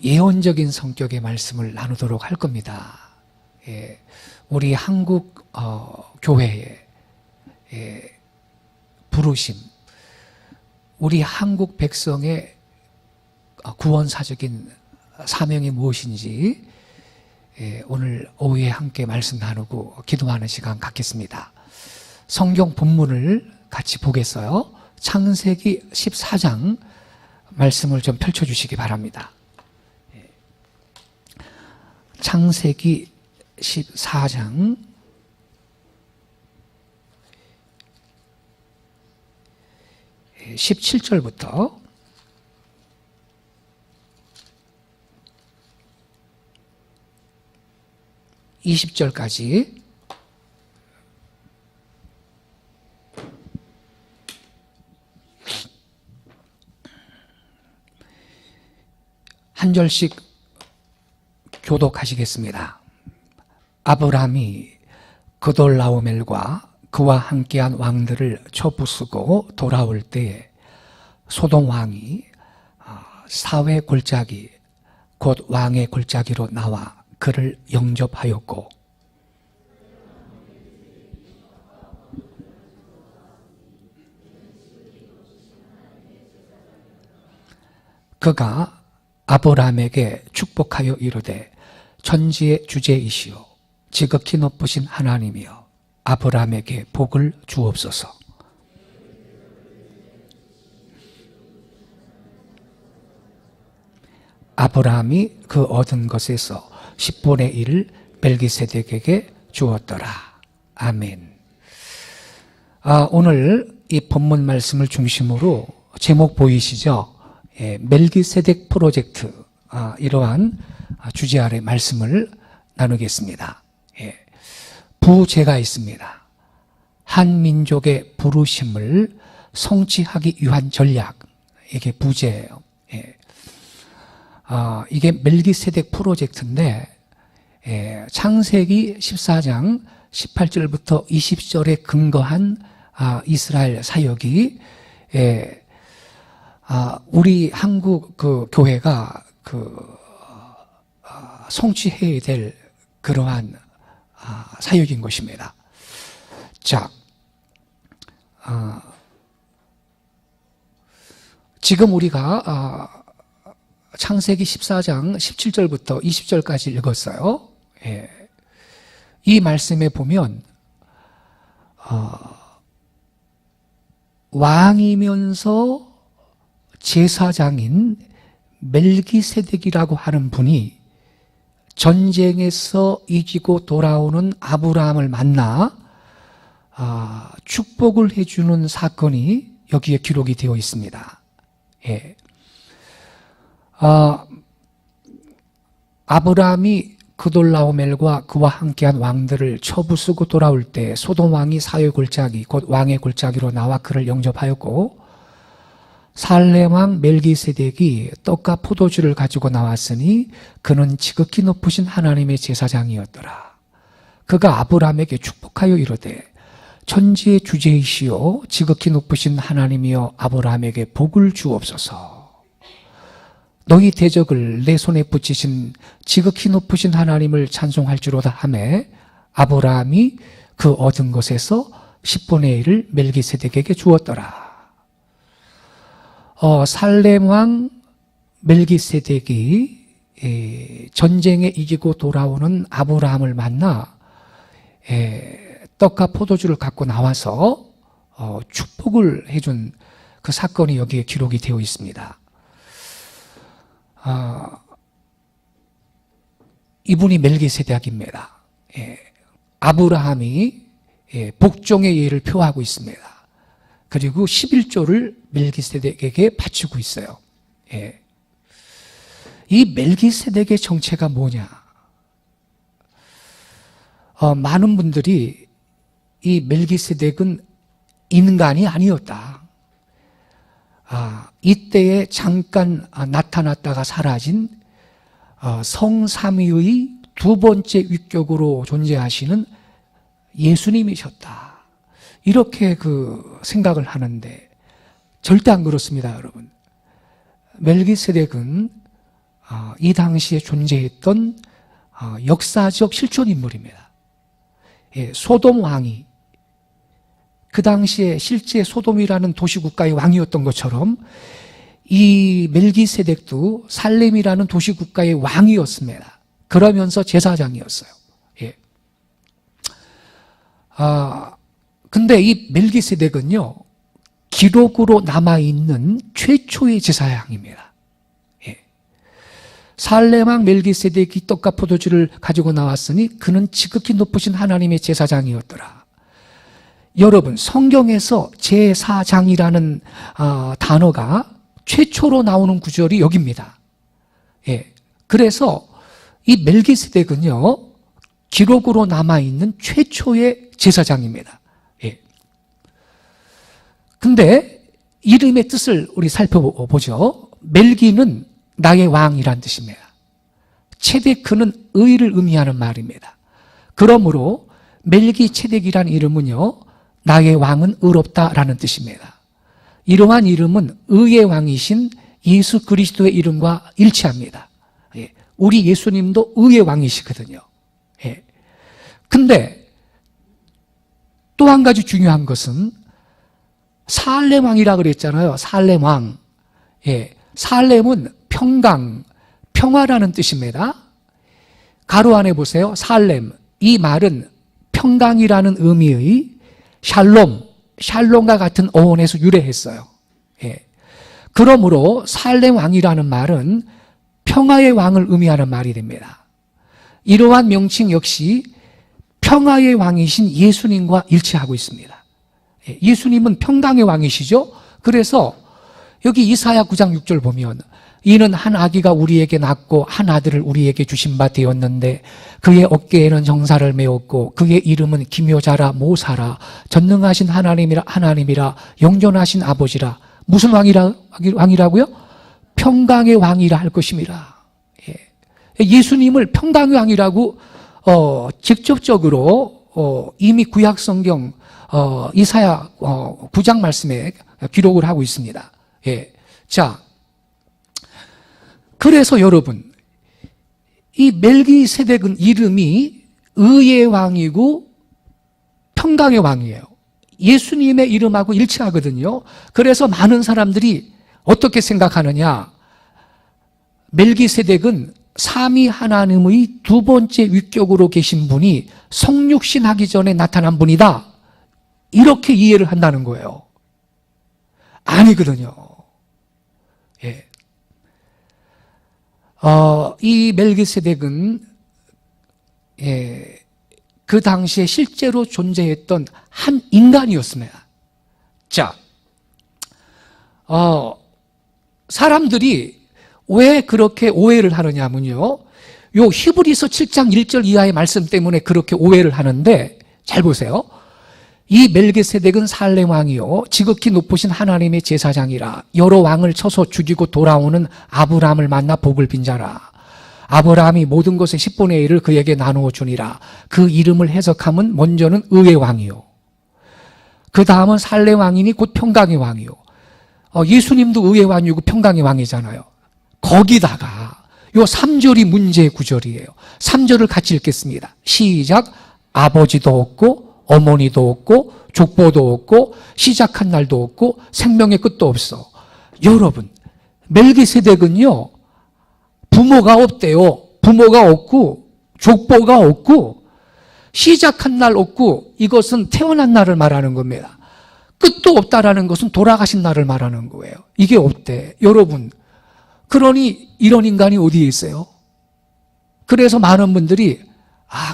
예언적인 성격의 말씀을 나누도록 할 겁니다. 우리 한국 교회의 부르심, 우리 한국 백성의 구원사적인 사명이 무엇인지 오늘 오후에 함께 말씀 나누고 기도하는 시간 갖겠습니다. 성경 본문을 같이 보겠어요. 창세기 14장 말씀을 좀 펼쳐주시기 바랍니다. 창세기 14장 17절부터 20절까지 한 절씩 교독하시겠습니다. 아브라함이 그돌라오멜과 그와 함께한 왕들을 쳐부수고 돌아올 때에 소돔 왕이 사회 골짜기 곧 왕의 골짜기로 나와 그를 영접하였고 그가 아브라함에게 축복하여 이르되 천지의 주제이시오 지극히 높으신 하나님이여 아브라함에게 복을 주옵소서. 아브라함이 그 얻은 것에서 10분의 1을 멜기세덱에게 주었더라. 아멘. 오늘 이 본문 말씀을 중심으로 제목 보이시죠? 멜기세덱 프로젝트, 이러한 주제 아래 말씀을 나누겠습니다. 부제가 있습니다. 한 민족의 부르심을 성취하기 위한 전략, 이게 부제예요. 이게 멜기세덱 프로젝트인데 창세기 14장 18절부터 20절에 근거한 이스라엘 사역이 우리 한국 그 교회가 성취해야 될 그러한 사역인 것입니다. 자, 지금 우리가 창세기 14장 17절부터 20절까지 읽었어요. 이 말씀에 보면 왕이면서 제사장인 멜기세덱이라고 하는 분이 전쟁에서 이기고 돌아오는 아브라함을 만나 축복을 해주는 사건이 여기에 기록이 되어 있습니다. 아브라함이 그돌라오멜과 그와 함께한 왕들을 쳐부수고 돌아올 때 소돔 왕이 사회 골짜기 곧 왕의 골짜기로 나와 그를 영접하였고 살렘 왕 멜기세덱이 떡과 포도주를 가지고 나왔으니 그는 지극히 높으신 하나님의 제사장이었더라. 그가 아브라함에게 축복하여 이르되 천지의 주제이시오 지극히 높으신 하나님이여 아브라함에게 복을 주옵소서. 너희 대적을 내 손에 붙이신 지극히 높으신 하나님을 찬송할지로다 하매 아브라함이 그 얻은 것에서 10분의 1을 멜기세덱에게 주었더라. 살렘 왕 멜기세덱이 전쟁에 이기고 돌아오는 아브라함을 만나 떡과 포도주를 갖고 나와서 축복을 해준 그 사건이 여기에 기록이 되어 있습니다. 이분이 멜기세덱입니다. 아브라함이 복종의 예를 표하고 있습니다. 그리고 11조를 멜기세덱에게 바치고 있어요. 이 멜기세덱의 정체가 뭐냐? 많은 분들이 이 멜기세덱은 인간이 아니었다. 이때에 잠깐 나타났다가 사라진 성삼위의 두 번째 위격으로 존재하시는 예수님이셨다. 이렇게 생각을 하는데 절대 안 그렇습니다, 여러분. 멜기세덱은 이 당시에 존재했던 역사적 실존 인물입니다. 예, 소돔 왕이 그 당시에 실제 소돔이라는 도시국가의 왕이었던 것처럼 이 멜기세덱도 살렘이라는 도시국가의 왕이었습니다. 그러면서 제사장이었어요. 예. 근데 이 멜기세덱은요, 기록으로 남아있는 최초의 제사장입니다. 예. 살렘왕 멜기세덱이 떡과 포도주를 가지고 나왔으니 그는 지극히 높으신 하나님의 제사장이었더라. 여러분, 성경에서 제사장이라는 단어가 최초로 나오는 구절이 여기입니다. 예. 그래서 이 멜기세덱은요, 기록으로 남아있는 최초의 제사장입니다. 예. 근데 이름의 뜻을 우리 살펴보죠. 멜기는 나의 왕이란 뜻입니다. 체데크는 의를 의미하는 말입니다. 그러므로 멜기체덱이란 이름은요, 나의 왕은 의롭다라는 뜻입니다. 이러한 이름은 의의 왕이신 예수 그리스도의 이름과 일치합니다. 예. 우리 예수님도 의의 왕이시거든요. 예. 근데 또 한 가지 중요한 것은 살렘 왕이라 그랬잖아요. 살렘 왕. 예. 살렘은 평강, 평화라는 뜻입니다. 가로 안에 보세요. 살렘. 이 말은 평강이라는 의미의 샬롬과 같은 어원에서 유래했어요. 예. 그러므로 살렘 왕이라는 말은 평화의 왕을 의미하는 말이 됩니다. 이러한 명칭 역시 평화의 왕이신 예수님과 일치하고 있습니다. 예. 예수님은 평강의 왕이시죠. 그래서 여기 이사야 9장 6절 보면 이는 한 아기가 우리에게 낳고 한 아들을 우리에게 주신 바 되었는데 그의 어깨에는 정사를 메었고 그의 이름은 기묘자라 모사라 전능하신 하나님이라 영존하신 아버지라. 무슨 왕이라고요? 평강의 왕이라 할 것입니다. 예. 예수님을 평강의 왕이라고 직접적으로 이미 구약성경 이사야 9장 말씀에 기록을 하고 있습니다. 예. 자, 그래서 여러분, 이 멜기세덱은 이름이 의의 왕이고 평강의 왕이에요. 예수님의 이름하고 일치하거든요. 그래서 많은 사람들이 어떻게 생각하느냐? 멜기세덱은 삼위 하나님의 두 번째 위격으로 계신 분이 성육신하기 전에 나타난 분이다. 이렇게 이해를 한다는 거예요. 아니거든요. 예. 이 멜기세덱은 그 당시에 실제로 존재했던 한 인간이었습니다. 자, 사람들이 왜 그렇게 오해를 하느냐면요, 요 히브리서 7장 1절 이하의 말씀 때문에 그렇게 오해를 하는데, 잘 보세요. 이 멜기세덱은 살렘 왕이요 지극히 높으신 하나님의 제사장이라. 여러 왕을 쳐서 죽이고 돌아오는 아브라함을 만나 복을 빈 자라. 아브라함이 모든 것의 10분의 1을 그에게 나누어 주니라. 그 이름을 해석하면 먼저는 의의 왕이요, 그 다음은 살렘 왕이니 곧 평강의 왕이요. 예수님도 의의 왕이고 평강의 왕이잖아요. 거기다가 요 3절이 문제의 구절이에요. 3절을 같이 읽겠습니다. 시작. 아버지도 없고 어머니도 없고 족보도 없고 시작한 날도 없고 생명의 끝도 없어. 여러분, 멜기세덱은요 부모가 없대요. 부모가 없고 족보가 없고 시작한 날 없고, 이것은 태어난 날을 말하는 겁니다. 끝도 없다라는 것은 돌아가신 날을 말하는 거예요. 이게 없대. 여러분, 그러니 이런 인간이 어디에 있어요? 그래서 많은 분들이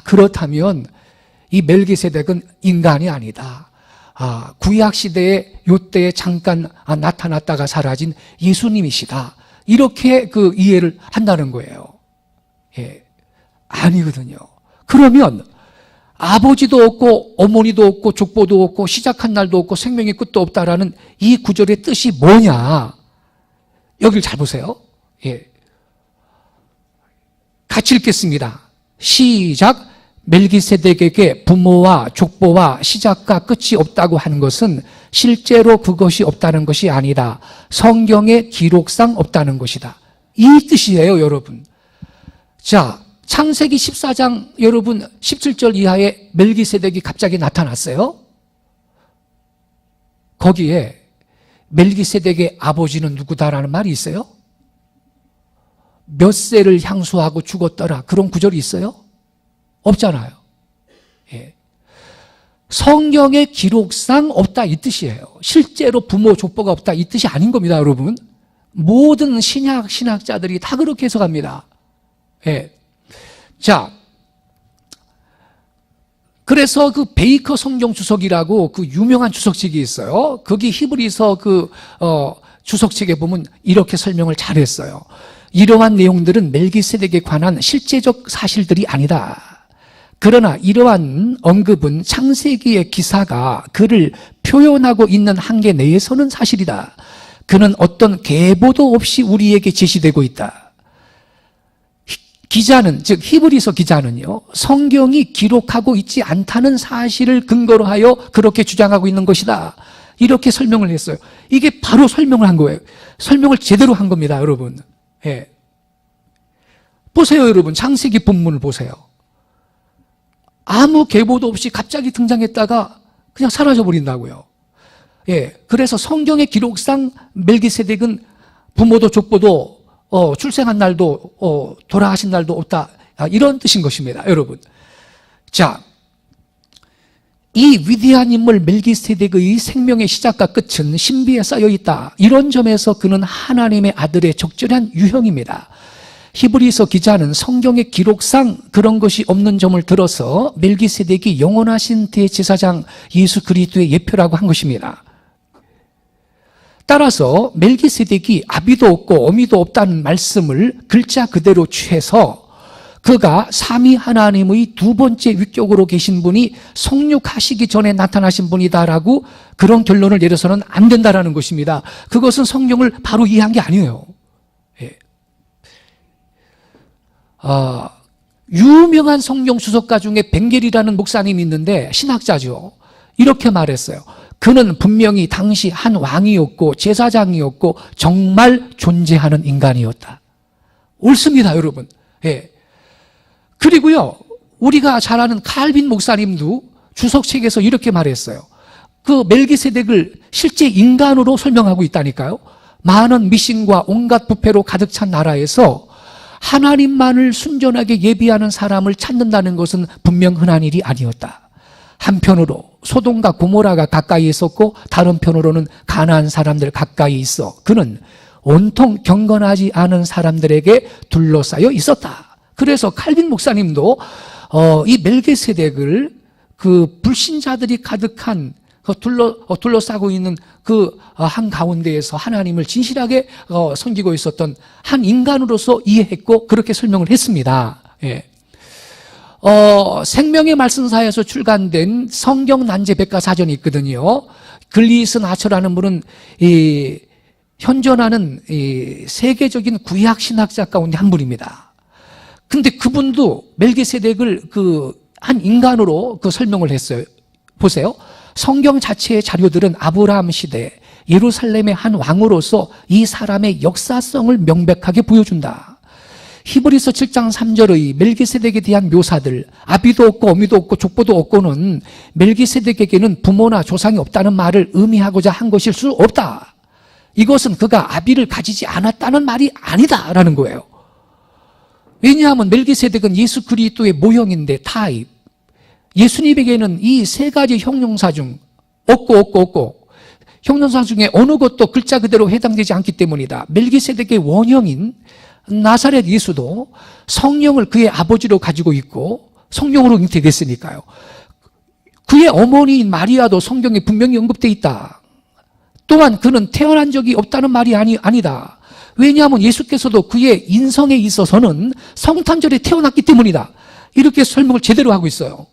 그렇다면 이 멜기세덱은 인간이 아니다. 구약시대에 요때에 잠깐 나타났다가 사라진 예수님이시다. 이렇게 그 이해를 한다는 거예요. 예. 아니거든요. 그러면 아버지도 없고 어머니도 없고 족보도 없고 시작한 날도 없고 생명의 끝도 없다라는 이 구절의 뜻이 뭐냐? 여길 잘 보세요. 예. 같이 읽겠습니다. 시작. 멜기세덱에게 부모와 족보와 시작과 끝이 없다고 하는 것은 실제로 그것이 없다는 것이 아니다. 성경의 기록상 없다는 것이다. 이 뜻이에요, 여러분. 자, 창세기 14장 여러분 17절 이하에 멜기세덱이 갑자기 나타났어요. 거기에 멜기세덱의 아버지는 누구다라는 말이 있어요? 몇 세를 향수하고 죽었더라, 그런 구절이 있어요? 없잖아요. 예. 성경의 기록상 없다 이 뜻이에요. 실제로 부모 족보가 없다 이 뜻이 아닌 겁니다, 여러분. 모든 신학자들이 다 그렇게 해석합니다. 예. 자, 그래서 그 베이커 성경 주석이라고 그 유명한 주석책이 있어요. 거기 히브리서 주석책에 보면 이렇게 설명을 잘했어요. 이러한 내용들은 멜기세덱에 관한 실제적 사실들이 아니다. 그러나 이러한 언급은 창세기의 기사가 그를 표현하고 있는 한계 내에서는 사실이다. 그는 어떤 계보도 없이 우리에게 제시되고 있다. 기자는, 즉 히브리서 기자는요, 성경이 기록하고 있지 않다는 사실을 근거로 하여 그렇게 주장하고 있는 것이다. 이렇게 설명을 했어요. 이게 바로 설명을 한 거예요. 설명을 제대로 한 겁니다, 여러분. 예. 보세요, 여러분. 창세기 본문을 보세요. 아무 계보도 없이 갑자기 등장했다가 그냥 사라져 버린다고요. 예. 그래서 성경의 기록상 멜기세덱은 부모도 족보도 출생한 날도 돌아가신 날도 없다, 이런 뜻인 것입니다, 여러분. 자, 이 위대한 인물 멜기세덱의 생명의 시작과 끝은 신비에 쌓여 있다. 이런 점에서 그는 하나님의 아들의 적절한 유형입니다. 히브리서 기자는 성경의 기록상 그런 것이 없는 점을 들어서 멜기세덱이 영원하신 대제사장 예수 그리스도의 예표라고 한 것입니다. 따라서 멜기세덱이 아비도 없고 어미도 없다는 말씀을 글자 그대로 취해서 그가 삼위 하나님의 두 번째 위격으로 계신 분이 성육하시기 전에 나타나신 분이다라고 그런 결론을 내려서는 안 된다라는 것입니다. 그것은 성경을 바로 이해한 게 아니에요. 예. 유명한 성경 주석가 중에 벵겔이라는 목사님이 있는데 신학자죠. 이렇게 말했어요. 그는 분명히 당시 한 왕이었고 제사장이었고 정말 존재하는 인간이었다. 옳습니다, 여러분. 예. 그리고요, 우리가 잘 아는 칼빈 목사님도 주석책에서 이렇게 말했어요. 그 멜기세덱을 실제 인간으로 설명하고 있다니까요. 많은 미신과 온갖 부패로 가득 찬 나라에서 하나님만을 순전하게 예비하는 사람을 찾는다는 것은 분명 흔한 일이 아니었다. 한편으로 소돔과 고모라가 가까이 있었고 다른 편으로는 가나안 사람들 가까이 있어 그는 온통 경건하지 않은 사람들에게 둘러싸여 있었다. 그래서 칼빈 목사님도 이 멜기세덱을 그 불신자들이 가득한 둘러싸고 있는 그 한가운데에서 하나님을 진실하게 섬기고 있었던 한 인간으로서 이해했고 그렇게 설명을 했습니다. 예. 생명의 말씀사에서 출간된 성경 난제 백과사전이 있거든요. 글리슨 아처라는 분은 현존하는 세계적인 구약 신학자 가운데 한 분입니다. 근데 그분도 멜기세덱을 한 인간으로 설명을 했어요. 보세요. 성경 자체의 자료들은 아브라함 시대 예루살렘의 한 왕으로서 이 사람의 역사성을 명백하게 보여준다. 히브리서 7장 3절의 멜기세덱에 대한 묘사들, 아비도 없고 어미도 없고 족보도 없고는 멜기세덱에게는 부모나 조상이 없다는 말을 의미하고자 한 것일 수 없다. 이것은 그가 아비를 가지지 않았다는 말이 아니다라는 거예요. 왜냐하면 멜기세덱은 예수 그리스도의 모형인데 타입. 예수님에게는 이 세 가지 형용사 중 없고 형용사 중에 어느 것도 글자 그대로 해당되지 않기 때문이다. 멜기세덱의 원형인 나사렛 예수도 성령을 그의 아버지로 가지고 있고 성령으로 잉태됐으니까요. 그의 어머니인 마리아도 성경에 분명히 언급되어 있다. 또한 그는 태어난 적이 없다는 말이 아니다. 왜냐하면 예수께서도 그의 인성에 있어서는 성탄절에 태어났기 때문이다. 이렇게 설명을 제대로 하고 있어요.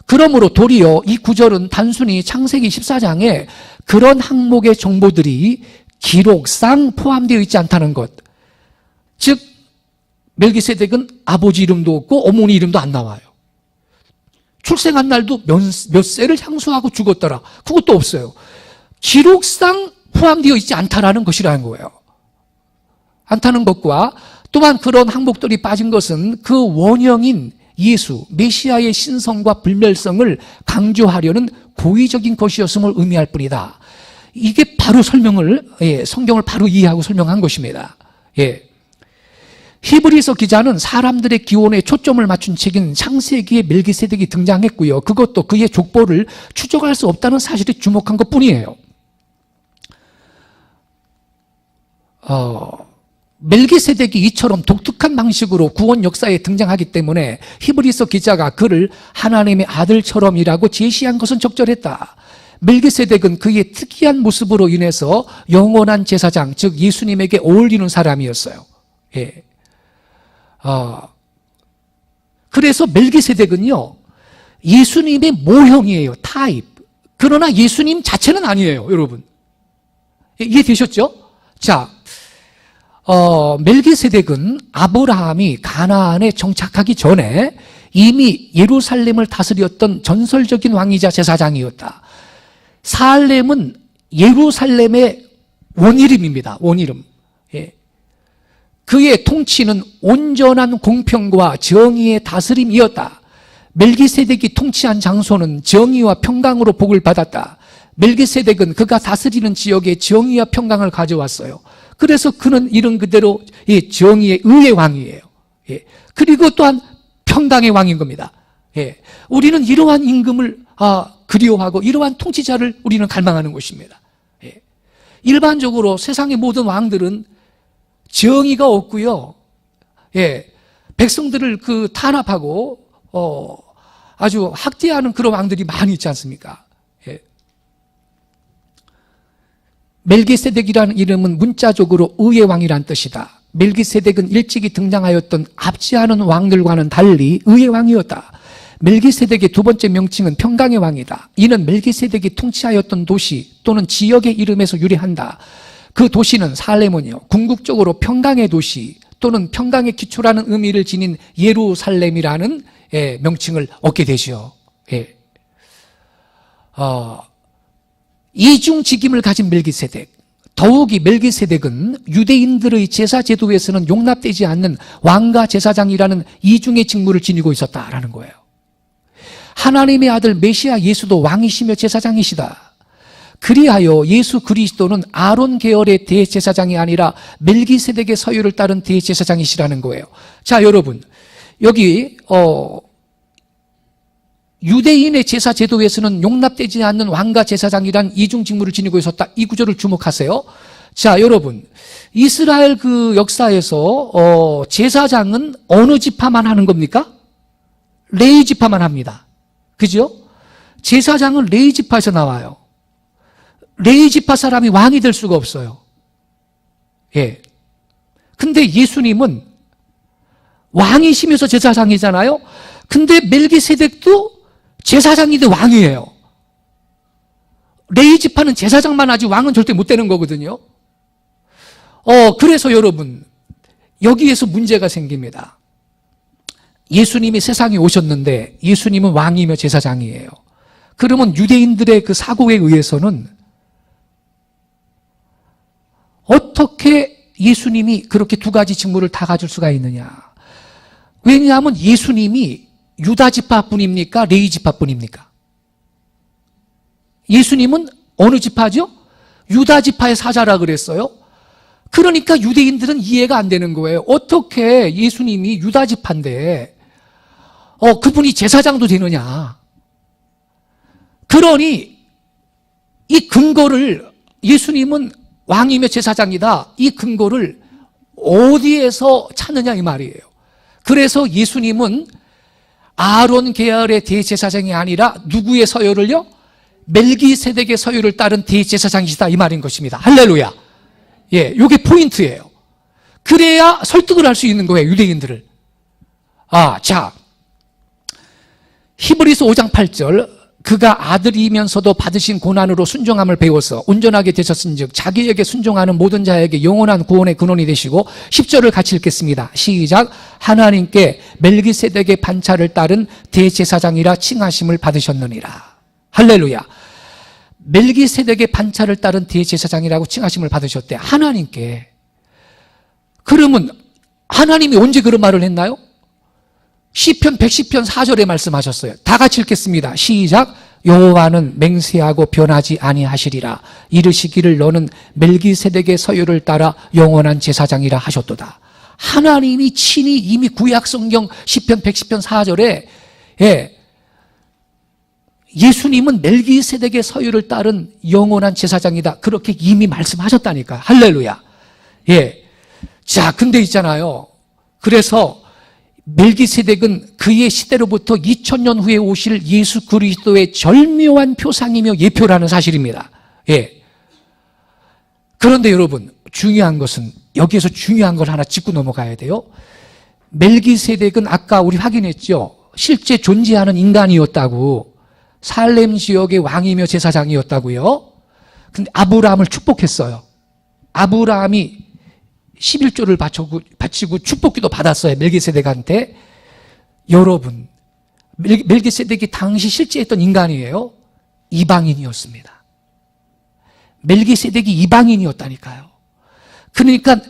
그러므로 도리어 이 구절은 단순히 창세기 14장에 그런 항목의 정보들이 기록상 포함되어 있지 않다는 것. 즉 멜기세덱은 아버지 이름도 없고 어머니 이름도 안 나와요. 출생한 날도 몇 세를 향수하고 죽었더라. 그것도 없어요. 기록상 포함되어 있지 않다라는 것이라는 거예요. 않다는 것과 또한 그런 항복들이 빠진 것은 그 원형인 예수, 메시아의 신성과 불멸성을 강조하려는 고의적인 것이었음을 의미할 뿐이다. 이게 바로 성경을 바로 이해하고 설명한 것입니다. 히브리서 기자는 사람들의 기원에 초점을 맞춘 책인 창세기에 멜기세덱이 등장했고요. 그것도 그의 족보를 추적할 수 없다는 사실에 주목한 것뿐이에요. 멜기세덱이 이처럼 독특한 방식으로 구원 역사에 등장하기 때문에 히브리서 기자가 그를 하나님의 아들처럼이라고 제시한 것은 적절했다. 멜기세덱은 그의 특이한 모습으로 인해서 영원한 제사장, 즉 예수님에게 어울리는 사람이었어요. 그래서 멜기세덱은요, 예수님의 모형이에요. 타입. 그러나 예수님 자체는 아니에요, 여러분. 이해되셨죠? 자, 멜기세덱은 아브라함이 가나안에 정착하기 전에 이미 예루살렘을 다스렸던 전설적인 왕이자 제사장이었다. 살렘은 예루살렘의 원이름입니다. 원이름. 그의 통치는 온전한 공평과 정의의 다스림이었다. 멜기세덱이 통치한 장소는 정의와 평강으로 복을 받았다. 멜기세덱은 그가 다스리는 지역에 정의와 평강을 가져왔어요. 그래서 그는 이런 그대로 정의의 의의 왕이에요. 그리고 또한 평강의 왕인 겁니다. 우리는 이러한 임금을 그리워하고 이러한 통치자를 우리는 갈망하는 것입니다. 일반적으로 세상의 모든 왕들은 정의가 없고요. 백성들을 탄압하고 아주 학대하는 그런 왕들이 많이 있지 않습니까? 멜기세덱이라는 이름은 문자적으로 의의 왕이란 뜻이다. 멜기세덱은 일찍이 등장하였던 압제하는 왕들과는 달리 의의 왕이었다. 멜기세덱의 두 번째 명칭은 평강의 왕이다. 이는 멜기세덱이 통치하였던 도시 또는 지역의 이름에서 유래한다. 그 도시는 살렘은요, 궁극적으로 평강의 도시 또는 평강의 기초라는 의미를 지닌 예루살렘이라는 명칭을 얻게 되죠. 이중직임을 가진 멜기세덱, 더욱이 멜기세덱은 유대인들의 제사 제도에서는 용납되지 않는 왕과 제사장이라는 이중의 직무를 지니고 있었다라는 거예요. 하나님의 아들 메시아 예수도 왕이시며 제사장이시다. 그리하여 예수 그리스도는 아론 계열의 대제사장이 아니라 멜기세덱의 서유를 따른 대제사장이시라는 거예요. 자, 여러분, 여기 유대인의 제사 제도에서는 용납되지 않는 왕과 제사장이란 이중 직무를 지니고 있었다. 이 구절을 주목하세요. 자, 여러분, 이스라엘 그 역사에서 제사장은 어느 지파만 하는 겁니까? 레위 지파만 합니다. 그죠? 제사장은 레위 지파에서 나와요. 레위 지파 사람이 왕이 될 수가 없어요. 근데 예수님은 왕이시면서 제사장이잖아요. 근데 멜기세덱도 제사장인데 왕이에요. 레위 지파는 제사장만 하지 왕은 절대 못 되는 거거든요. 그래서 여러분, 여기에서 문제가 생깁니다. 예수님이 세상에 오셨는데 예수님은 왕이며 제사장이에요. 그러면 유대인들의 그 사고에 의해서는 어떻게 예수님이 그렇게 두 가지 직무를 다 가질 수가 있느냐? 왜냐하면 예수님이 유다 지파뿐입니까? 레위 지파뿐입니까? 예수님은 어느 지파죠? 유다 지파의 사자라 그랬어요. 그러니까 유대인들은 이해가 안 되는 거예요. 어떻게 예수님이 유다 지파인데 그분이 제사장도 되느냐? 그러니 이 근거를, 예수님은 왕이며 제사장이다, 이 근거를 어디에서 찾느냐 이 말이에요. 그래서 예수님은 아론 계열의 대제사장이 아니라 누구의 서열을요? 멜기세덱의 서열을 따른 대제사장이시다 이 말인 것입니다. 할렐루야. 이게 포인트예요. 그래야 설득을 할 수 있는 거예요, 유대인들을. 자, 히브리서 5장 8절, 그가 아들이면서도 받으신 고난으로 순종함을 배워서 온전하게 되셨은즉 자기에게 순종하는 모든 자에게 영원한 구원의 근원이 되시고, 10절을 같이 읽겠습니다. 시작. 하나님께 멜기세덱의 반차를 따른 대제사장이라 칭하심을 받으셨느니라. 할렐루야. 멜기세덱의 반차를 따른 대제사장이라고 칭하심을 받으셨대. 하나님께. 그러면 하나님이 언제 그런 말을 했나요? 시편 110편 4절에 말씀하셨어요. 다 같이 읽겠습니다. 시작. 여호와는 맹세하고 변하지 아니하시리라. 이르시기를 너는 멜기세덱의 서유를 따라 영원한 제사장이라 하셨도다. 하나님이 친히 이미 구약성경 시편 110편 4절에 예수님은 멜기세덱의 서유를 따른 영원한 제사장이다. 그렇게 이미 말씀하셨다니까. 할렐루야. 자, 근데 있잖아요. 그래서 멜기세덱은 그의 시대로부터 2000년 후에 오실 예수 그리스도의 절묘한 표상이며 예표라는 사실입니다. 그런데 여러분, 중요한 것은 여기에서 중요한 걸 하나 짚고 넘어가야 돼요. 멜기세덱은 아까 우리 확인했죠. 실제 존재하는 인간이었다고. 살렘 지역의 왕이며 제사장이었다고요. 근데 아브라함을 축복했어요. 아브라함이 11조를 바치고 축복기도 받았어요. 멜기세덱한테. 여러분, 멜기세덱이 당시 실제 했던 인간이에요. 이방인이었습니다. 멜기세덱이 이방인이었다니까요. 그러니까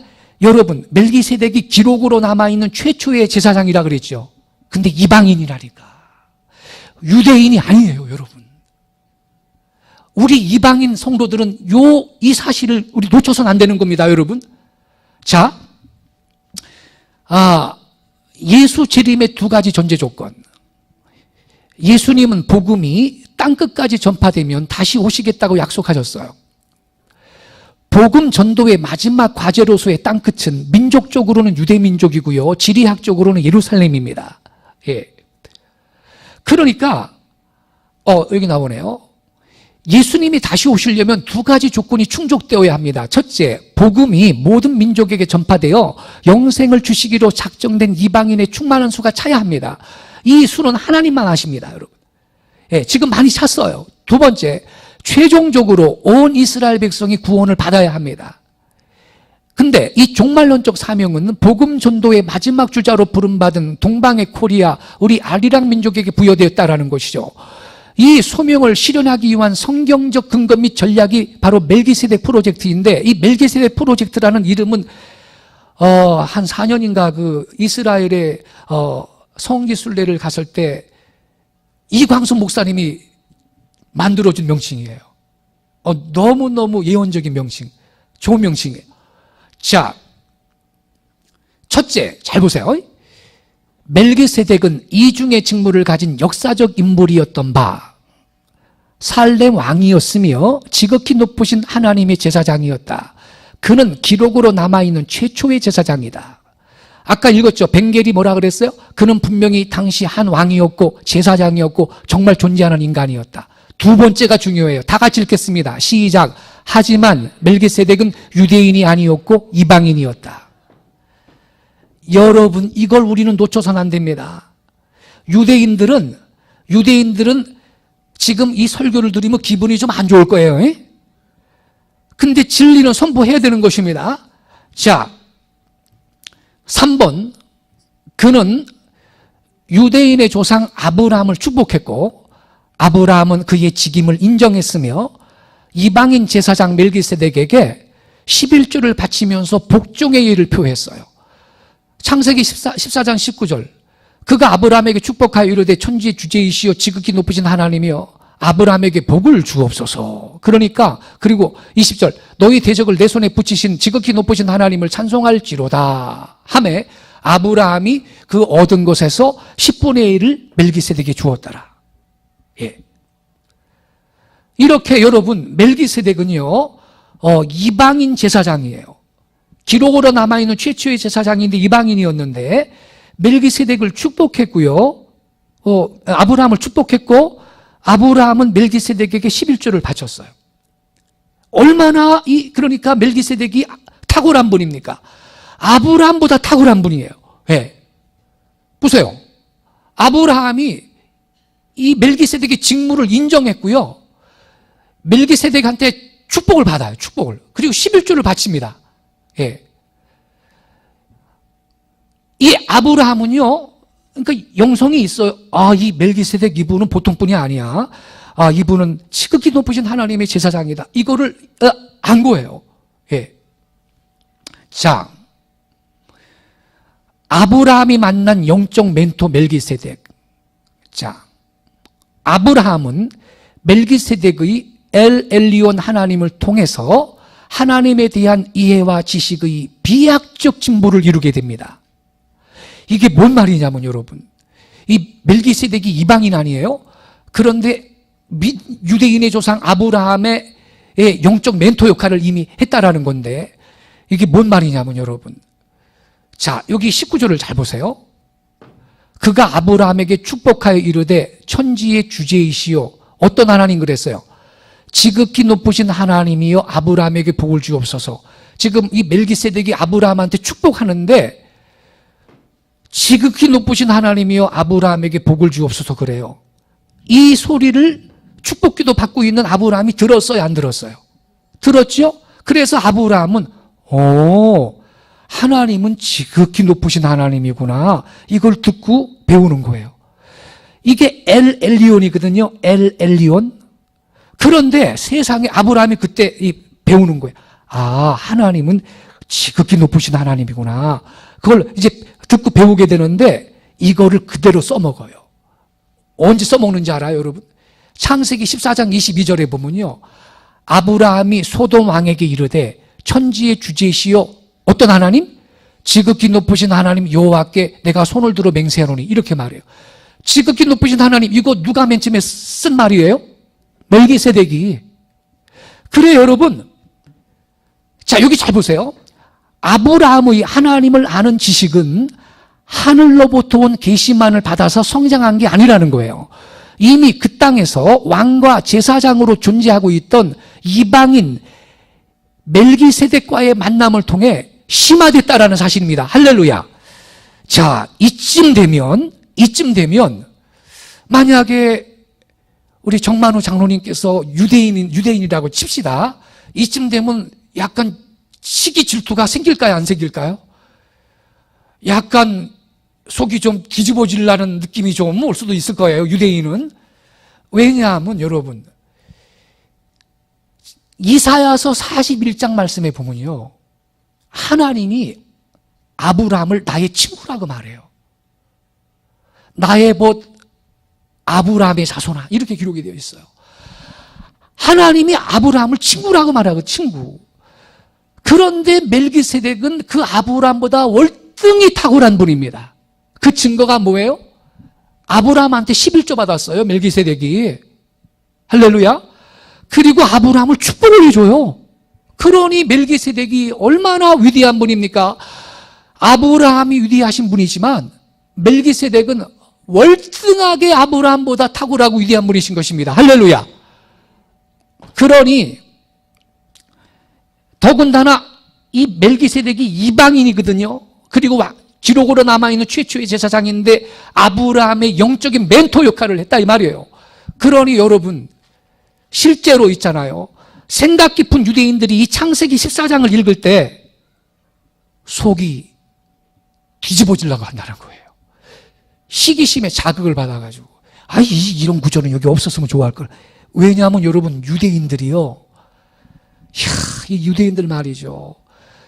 여러분, 멜기세덱이 기록으로 남아있는 최초의 제사장이라 그랬죠. 근데 이방인이라니까. 유대인이 아니에요, 여러분. 우리 이방인 성도들은 이 사실을 우리 놓쳐서는 안 되는 겁니다, 여러분. 자, 예수 재림의 두 가지 전제 조건. 예수님은 복음이 땅끝까지 전파되면 다시 오시겠다고 약속하셨어요. 복음 전도의 마지막 과제로서의 땅끝은 민족적으로는 유대민족이고요, 지리학적으로는 예루살렘입니다. 그러니까 여기 나오네요. 예수님이 다시 오시려면 두 가지 조건이 충족되어야 합니다. 첫째, 복음이 모든 민족에게 전파되어 영생을 주시기로 작정된 이방인의 충만한 수가 차야 합니다. 이 수는 하나님만 아십니다, 여러분. 지금 많이 찼어요. 두 번째, 최종적으로 온 이스라엘 백성이 구원을 받아야 합니다. 근데 이 종말론적 사명은 복음 전도의 마지막 주자로 부름받은 동방의 코리아, 우리 아리랑 민족에게 부여되었다라는 것이죠. 이 소명을 실현하기 위한 성경적 근거 및 전략이 바로 멜기세덱 프로젝트인데, 이 멜기세덱 프로젝트라는 이름은 한 4년인가 그 이스라엘의 성지순례를 갔을 때 이광수 목사님이 만들어준 명칭이에요. 너무너무 예언적인 명칭, 좋은 명칭이에요. 자, 첫째, 잘 보세요. 멜기세덱은 이중의 직무를 가진 역사적 인물이었던 바, 살렘 왕이었으며 지극히 높으신 하나님의 제사장이었다. 그는 기록으로 남아있는 최초의 제사장이다. 아까 읽었죠? 벵겔이 뭐라 그랬어요? 그는 분명히 당시 한 왕이었고 제사장이었고 정말 존재하는 인간이었다. 두 번째가 중요해요. 다 같이 읽겠습니다. 시작. 하지만 멜기세덱은 유대인이 아니었고 이방인이었다. 여러분, 이걸 우리는 놓쳐서는 안 됩니다. 유대인들은 지금 이 설교를 들으면 기분이 좀 안 좋을 거예요. 근데 진리는 선포해야 되는 것입니다. 자, 3번. 그는 유대인의 조상 아브라함을 축복했고 아브라함은 그의 직임을 인정했으며 이방인 제사장 멜기세덱에게 11조를 바치면서 복종의 예를 표했어요. 창세기 14장 19절. 그가 아브라함에게 축복하여 이르되 천지의 주제이시여 지극히 높으신 하나님이여 아브라함에게 복을 주옵소서. 그러니까 그리고 20절. 너희 대적을 내 손에 붙이신 지극히 높으신 하나님을 찬송할지로다 하매 아브라함이 그 얻은 것에서 10분의 1을 멜기세덱에게 주었더라. 이렇게 여러분, 멜기세덱은요 이방인 제사장이에요. 기록으로 남아있는 최초의 제사장인데 이방인이었는데 멜기세덱을 축복했고요. 아브라함을 축복했고 아브라함은 멜기세덱에게 11조를 바쳤어요. 얼마나 그러니까 멜기세덱이 탁월한 분입니까? 아브라함보다 탁월한 분이에요. 보세요. 아브라함이 이 멜기세덱의 직무를 인정했고요. 멜기세덱한테 축복을 받아요. 축복을. 그리고 11조를 바칩니다. 이 아브라함은요, 그러니까 영성이 있어요. 이 멜기세덱 이분은 보통 분이 아니야. 이분은 지극히 높으신 하나님의 제사장이다. 이거를 안 거예요. 자, 아브라함이 만난 영적 멘토 멜기세덱. 자, 아브라함은 멜기세덱의 엘 엘리온 하나님을 통해서 하나님에 대한 이해와 지식의 비약적 진보를 이루게 됩니다. 이게 뭔 말이냐면 여러분, 이 멜기세덱이 이방인 아니에요? 그런데 유대인의 조상 아브라함의 영적 멘토 역할을 이미 했다라는 건데, 이게 뭔 말이냐면 여러분, 자, 여기 19절을 잘 보세요. 그가 아브라함에게 축복하여 이르되 천지의 주제이시요. 어떤 하나님 그랬어요? 지극히 높으신 하나님이여 아브라함에게 복을 주옵소서. 지금 이 멜기세덱이 아브라함한테 축복하는데 지극히 높으신 하나님이여 아브라함에게 복을 주옵소서 그래요. 이 소리를 축복기도 받고 있는 아브라함이 들었어요, 안 들었어요? 들었죠? 그래서 아브라함은 하나님은 지극히 높으신 하나님이구나, 이걸 듣고 배우는 거예요. 이게 엘 엘리온이거든요. 엘 엘리온. 그런데 세상에 아브라함이 그때 배우는 거예요. 아, 하나님은 지극히 높으신 하나님이구나. 그걸 이제 듣고 배우게 되는데 이거를 그대로 써먹어요. 언제 써먹는지 알아요, 여러분? 창세기 14장 22절에 보면요, 아브라함이 소돔 왕에게 이르되 천지의 주제시여 어떤 하나님? 지극히 높으신 하나님 여호와께 내가 손을 들어 맹세하노니, 이렇게 말해요. 지극히 높으신 하나님, 이거 누가 맨 처음에 쓴 말이에요? 멜기세덱이. 그래 여러분, 자 여기 잘 보세요. 아브라함의 하나님을 아는 지식은 하늘로부터 온 계시만을 받아서 성장한 게 아니라는 거예요. 이미 그 땅에서 왕과 제사장으로 존재하고 있던 이방인 멜기세덱과의 만남을 통해 심화됐다라는 사실입니다. 할렐루야. 자, 이쯤 되면 만약에 우리 정만우 장로님께서 유대인이라고 칩시다. 이쯤 되면 약간 시기 질투가 생길까요, 안 생길까요? 약간 속이 좀 뒤집어지려는 느낌이 좀 올 수도 있을 거예요, 유대인은. 왜냐하면 여러분, 이사야서 41장 말씀에 보면요, 하나님이 아브라함을 나의 친구라고 말해요. 나의 벗 아브라함의 자손아, 이렇게 기록이 되어 있어요. 하나님이 아브라함을 친구라고 말하고, 친구. 그런데 멜기세덱은 그 아브라함보다 월등히 탁월한 분입니다. 그 증거가 뭐예요? 아브라함한테 11조 받았어요, 멜기세덱이. 할렐루야. 그리고 아브라함을 축복을 해줘요. 그러니 멜기세덱이 얼마나 위대한 분입니까? 아브라함이 위대하신 분이지만 멜기세덱은 월등하게 아브라함보다 탁월하고 위대한 분이신 것입니다. 할렐루야. 그러니 더군다나 이 멜기세덱이 이방인이거든요. 그리고 기록으로 남아있는 최초의 제사장인데 아브라함의 영적인 멘토 역할을 했다, 이 말이에요. 그러니 여러분, 실제로 있잖아요, 생각 깊은 유대인들이 이 창세기 14장을 읽을 때 속이 뒤집어지려고 한다는 거예요. 시기심에 자극을 받아가지고, 이런 구조는 여기 없었으면 좋아할 걸. 왜냐하면 여러분, 유대인들이요, 이 유대인들 말이죠,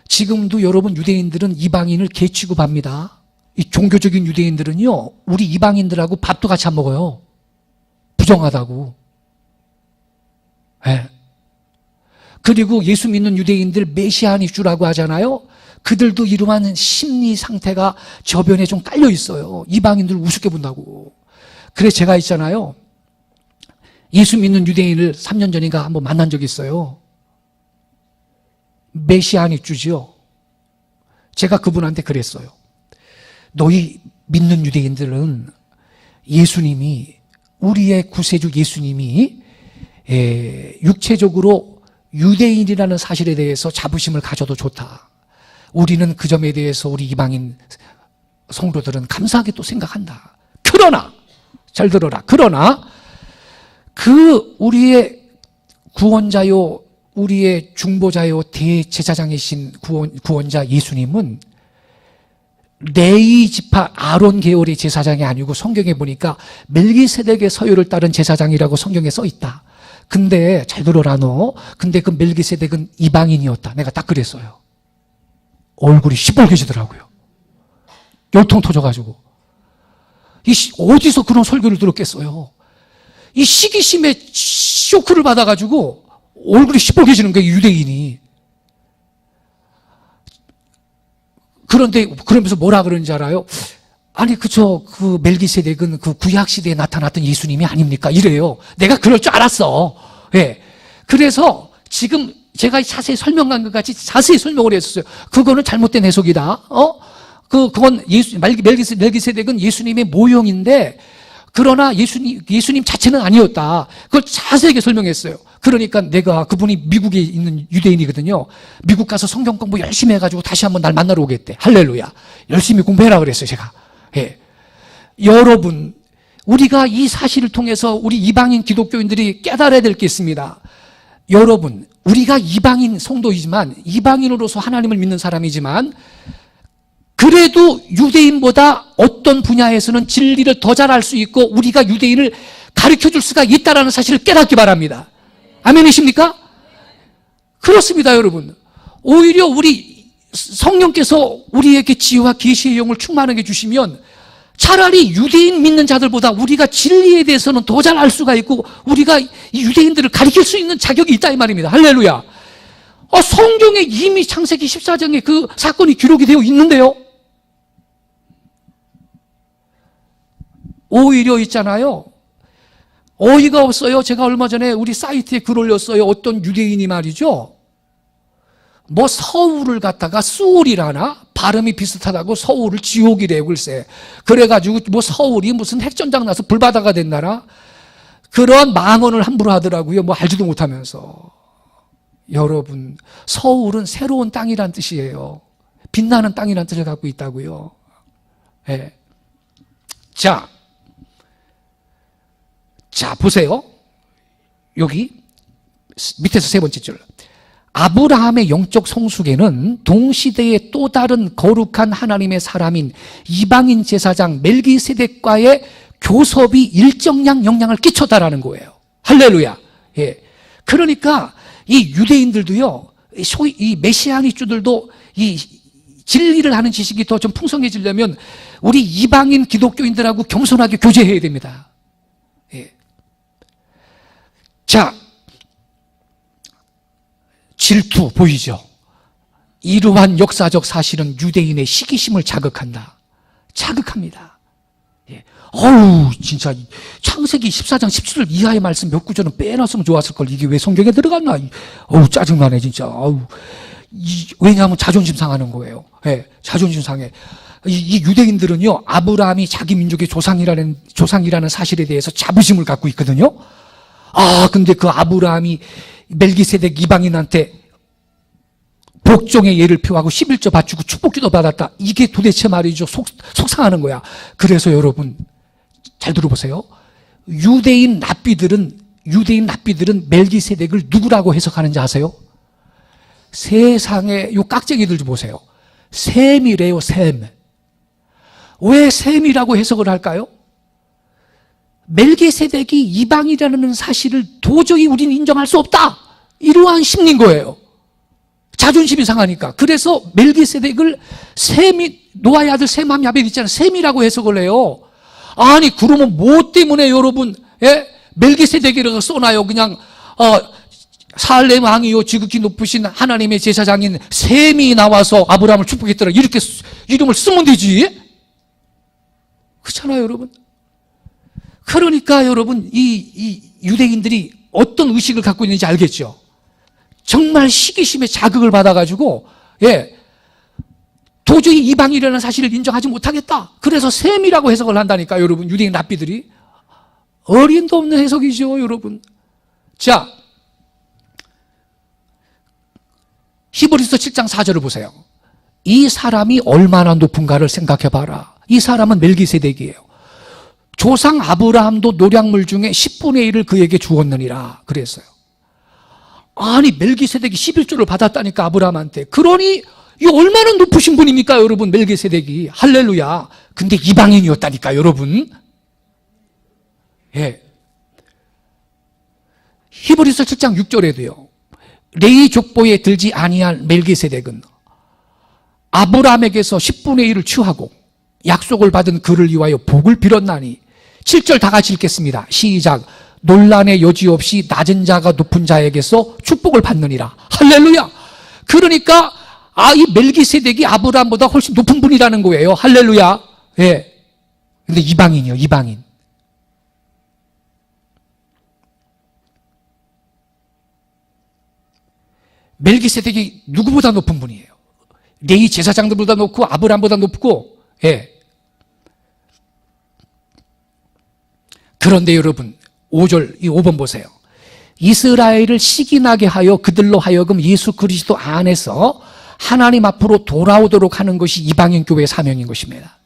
지금도 여러분 유대인들은 이방인을 개 취급합니다. 이 종교적인 유대인들은요, 우리 이방인들하고 밥도 같이 안 먹어요. 부정하다고. 네. 그리고 예수 믿는 유대인들 메시아니주라고 하잖아요. 그들도 이러한 심리 상태가 저변에 좀 깔려 있어요. 이방인들 우습게 본다고. 그래서 제가 있잖아요, 예수 믿는 유대인을 3년 전인가 한번 만난 적이 있어요. 메시아니주지요. 제가 그분한테 그랬어요. 너희 믿는 유대인들은 예수님이, 우리의 구세주 예수님이 육체적으로 유대인이라는 사실에 대해서 자부심을 가져도 좋다. 우리는 그 점에 대해서 우리 이방인 성도들은 감사하게 또 생각한다. 그러나, 잘 들어라, 그러나 그 우리의 구원자요, 우리의 중보자요, 대제사장이신 구원자 예수님은 레위 지파 아론 계열의 제사장이 아니고 성경에 보니까 멜기세덱의 서열을 따른 제사장이라고 성경에 써 있다. 근데 잘 들어라 너. 근데 그 멜기세덱은 이방인이었다. 내가 딱 그랬어요. 얼굴이 시뻘개지더라고요. 열통 터져가지고. 어디서 그런 설교를 들었겠어요? 이 시기심에 쇼크를 받아가지고 얼굴이 시뻘개지는 거예요, 유대인이. 그런데, 그러면서 뭐라 그러는지 알아요? 아니, 그 멜기세덱은 그 구약시대에 나타났던 예수님이 아닙니까? 이래요. 내가 그럴 줄 알았어. 예. 그래서 지금 제가 자세히 설명한 것 같이 자세히 설명을 했었어요. 그거는 잘못된 해석이다. 그건 멜기세덱은 예수님의 모형인데, 그러나 예수님 자체는 아니었다. 그걸 자세하게 설명했어요. 그러니까 내가 그분이 미국에 있는 유대인이거든요. 미국 가서 성경 공부 열심히 해가지고 다시 한번 날 만나러 오겠대. 할렐루야. 열심히 공부해라 그랬어요, 제가. 예. 여러분, 우리가 이 사실을 통해서 우리 이방인 기독교인들이 깨달아야 될 게 있습니다. 여러분, 우리가 이방인 성도이지만, 이방인으로서 하나님을 믿는 사람이지만, 그래도 유대인보다 어떤 분야에서는 진리를 더 잘 알 수 있고 우리가 유대인을 가르쳐줄 수가 있다는 사실을 깨닫기 바랍니다. 아멘이십니까? 그렇습니다, 여러분. 오히려 우리 성령께서 우리에게 지혜와 계시의 영을 충만하게 주시면 차라리 유대인 믿는 자들보다 우리가 진리에 대해서는 더 잘 알 수가 있고 우리가 이 유대인들을 가르칠 수 있는 자격이 있다 이 말입니다. 할렐루야. 성경에 이미 창세기 14장에 그 사건이 기록이 되어 있는데요. 오히려 있잖아요. 어이가 없어요. 제가 얼마 전에 우리 사이트에 글 올렸어요. 어떤 유대인이 말이죠. 뭐 서울을 갖다가 수울이라나 발음이 비슷하다고 서울을 지옥이래요, 글쎄. 그래가지고 뭐 서울이 무슨 핵전장 나서 불바다가 됐나라. 그런 망언을 함부로 하더라고요. 뭐 알지도 못하면서. 여러분, 서울은 새로운 땅이란 뜻이에요. 빛나는 땅이란 뜻을 갖고 있다고요. 네. 자, 보세요. 여기 밑에서 세 번째 줄. 아브라함의 영적 성숙에는 동시대의 또 다른 거룩한 하나님의 사람인 이방인 제사장 멜기세덱과의 교섭이 일정량 영향을 끼쳤다라는 거예요. 할렐루야. 예. 그러니까 이 유대인들도요, 소위 이 메시아니주들도 이 진리를 하는 지식이 더 좀 풍성해지려면 우리 이방인 기독교인들하고 겸손하게 교제해야 됩니다. 예. 자, 질투 보이죠? 이러한 역사적 사실은 유대인의 시기심을 자극한다. 자극합니다. 예. 진짜 창세기 14장 17절 이하의 말씀 몇 구절은 빼놨으면 좋았을 걸. 이게 왜 성경에 들어갔나? 짜증나네 진짜. 왜냐하면 자존심 상하는 거예요. 예, 자존심 상해. 이 유대인들은요, 아브라함이 자기 민족의 조상이라는 사실에 대해서 자부심을 갖고 있거든요. 근데 그 아브라함이 멜기세덱 이방인한테 복종의 예를 표하고 11조 바치고 축복기도 받았다. 이게 도대체 말이죠. 속상하는 거야. 그래서 여러분, 잘 들어보세요. 유대인 랍비들은 멜기세덱을 누구라고 해석하는지 아세요? 세상에 요 깍쟁이들 좀 보세요. 셈이래요, 셈. 왜 셈이라고 해석을 할까요? 멜기세덱이 이방이라는 사실을 도저히 우리는 인정할 수 없다. 이러한 심리인 거예요. 자존심이 상하니까. 그래서 멜기세덱을 노아의 아들 셈함 야벳 있잖아요. 셈이라고 해석을 해요. 아니, 그러면 뭐 때문에 여러분, 멜기세덱이라고 써놔요. 그냥, 살렘 왕이요 지극히 높으신 하나님의 제사장인 셈이 나와서 아브라함을 축복했더라. 이렇게 이름을 쓰면 되지. 그렇잖아요, 여러분. 그러니까 여러분, 이 유대인들이 어떤 의식을 갖고 있는지 알겠죠? 정말 시기심에 자극을 받아가지고, 도저히 이방이라는 사실을 인정하지 못하겠다. 그래서 셈이라고 해석을 한다니까, 여러분. 유대인 랍비들이. 어림도 없는 해석이죠, 여러분. 자, 히브리서 7장 4절을 보세요. 이 사람이 얼마나 높은가를 생각해봐라. 이 사람은 멜기세덱이에요. 조상 아브라함도 노량물 중에 10분의 1을 그에게 주었느니라 그랬어요. 아니, 멜기세덱이 11조를 받았다니까, 아브라함한테. 그러니 이 얼마나 높으신 분입니까, 여러분, 멜기세덱이. 할렐루야. 근데 이방인이었다니까, 여러분. 예. 히브리서 7장 6절에도요. 레위 족보에 들지 아니한 멜기세덱은 아브라함에게서 10분의 1을 취하고 약속을 받은 그를 위하여 복을 빌었나니 7절 다 같이 읽겠습니다. 시작. 논란의 여지 없이 낮은 자가 높은 자에게서 축복을 받느니라. 할렐루야. 그러니까 이 멜기세덱이 아브라함보다 훨씬 높은 분이라는 거예요. 할렐루야. 예. 근데 이방인이요, 이방인. 멜기세덱이 누구보다 높은 분이에요. 레위 제사장들보다 높고 아브라함보다 높고. 예. 그런데 여러분 5절, 이 5번 보세요. 이스라엘을 시기나게 하여 그들로 하여금 예수 그리스도 안에서 하나님 앞으로 돌아오도록 하는 것이 이방인 교회의 사명인 것입니다.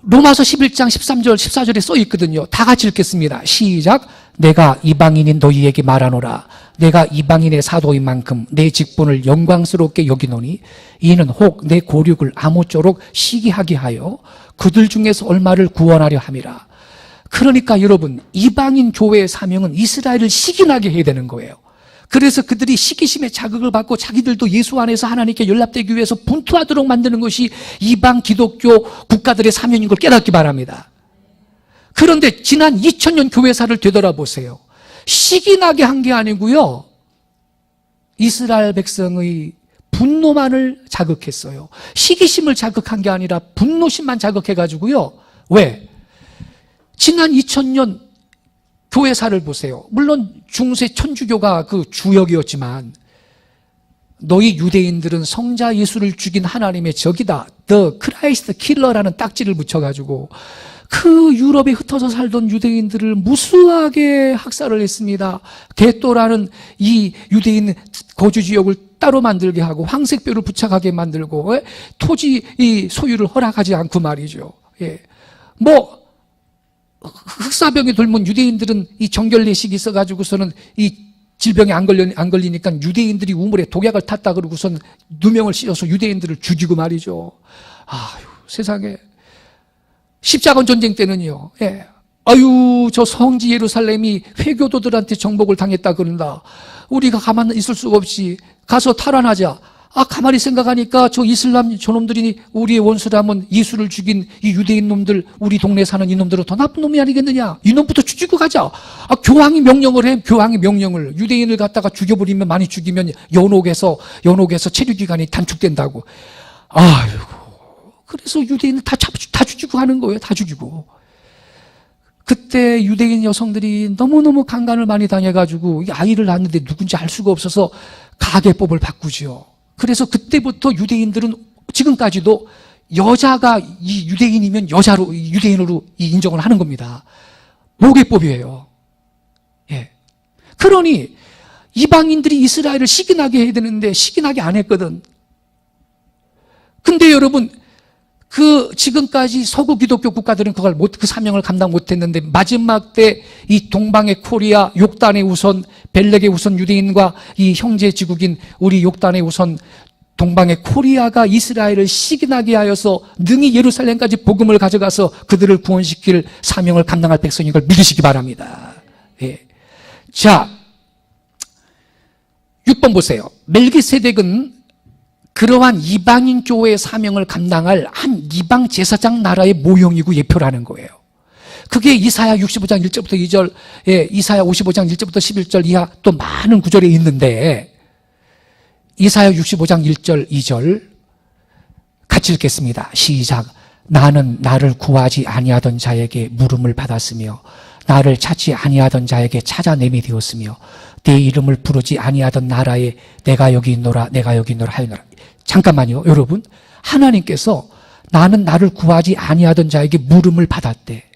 로마서 11장 13절 14절에 써 있거든요. 다 같이 읽겠습니다. 시작. 내가 이방인인 너희에게 말하노라. 내가 이방인의 사도인 만큼 내 직분을 영광스럽게 여기노니 이는 혹 내 고륙을 아무쪼록 시기하게 하여 그들 중에서 얼마를 구원하려 함이라. 그러니까 여러분 이방인 교회의 사명은 이스라엘을 시기나게 해야 되는 거예요. 그래서 그들이 시기심에 자극을 받고 자기들도 예수 안에서 하나님께 연합되기 위해서 분투하도록 만드는 것이 이방 기독교 국가들의 사명인 걸 깨닫기 바랍니다. 그런데 지난 2000년 교회사를 되돌아보세요. 시기나게 한 게 아니고요, 이스라엘 백성의 분노만을 자극했어요. 시기심을 자극한 게 아니라 분노심만 자극해가지고요. 왜? 지난 2000년 교회사를 보세요. 물론 중세 천주교가 그 주역이었지만 너희 유대인들은 성자 예수를 죽인 하나님의 적이다. The Christ Killer라는 딱지를 붙여가지고 그 유럽에 흩어져 살던 유대인들을 무수하게 학살을 했습니다. 게토라는 이 유대인 거주 지역을 따로 만들게 하고 황색뼈를 부착하게 만들고 토지 이 소유를 허락하지 않고 말이죠. 예. 뭐 흑사병에 돌면 유대인들은 이 정결례식이 있어가지고서는 이 질병에 안 걸리니까 유대인들이 우물에 독약을 탔다 그러고선 누명을 씌워서 유대인들을 죽이고 말이죠. 아유, 세상에. 십자군 전쟁 때는요, 예. 아유, 저 성지 예루살렘이 회교도들한테 정복을 당했다 그런다. 우리가 가만히 있을 수가 없이 가서 탈환하자. 가만히 생각하니까 저 이슬람 저놈들이 우리의 원수라면 예수를 죽인 이 유대인 놈들, 우리 동네에 사는 이놈들은 더 나쁜 놈이 아니겠느냐. 이놈부터 죽이고 가자. 교황이 명령을 해. 교황이 명령을. 유대인을 갖다가 죽여버리면, 많이 죽이면 연옥에서 체류기간이 단축된다고. 아이고. 그래서 유대인을 다 죽이고 하는 거예요. 다 죽이고. 그때 유대인 여성들이 너무너무 강간을 많이 당해가지고 아이를 낳았는데 누군지 알 수가 없어서 가계법을 바꾸지요. 그래서 그때부터 유대인들은 지금까지도 여자가 이 유대인이면 유대인으로 인정을 하는 겁니다. 모계법이에요. 예. 그러니 이방인들이 이스라엘을 시기나게 해야 되는데 시기나게 안 했거든. 근데 여러분, 지금까지 서구 기독교 국가들은 그 사명을 감당 못했는데 마지막 때 이 동방의 코리아, 욕단의 우선, 벨렉의 우선 유대인과 이 형제 지국인 우리 욕단의 우선 동방의 코리아가 이스라엘을 시기나게 하여서 능히 예루살렘까지 복음을 가져가서 그들을 구원시킬 사명을 감당할 백성인 걸 믿으시기 바랍니다. 예. 자, 6번 보세요. 멜기세덱은 그러한 이방인 교회의 사명을 감당할 한 이방 제사장 나라의 모형이고 예표라는 거예요. 그게 이사야 65장 1절부터 2절, 이사야 55장 1절부터 11절 이하 또 많은 구절에 있는데, 이사야 65장 1절 2절 같이 읽겠습니다. 시작. 나는 나를 구하지 아니하던 자에게 물음을 받았으며 나를 찾지 아니하던 자에게 찾아냄이 되었으며 내 이름을 부르지 아니하던 나라에 내가 여기 있노라 내가 여기 있노라 하였노라. 잠깐만요. 여러분, 하나님께서 나는 나를 구하지 아니하던 자에게 물음을 받았대.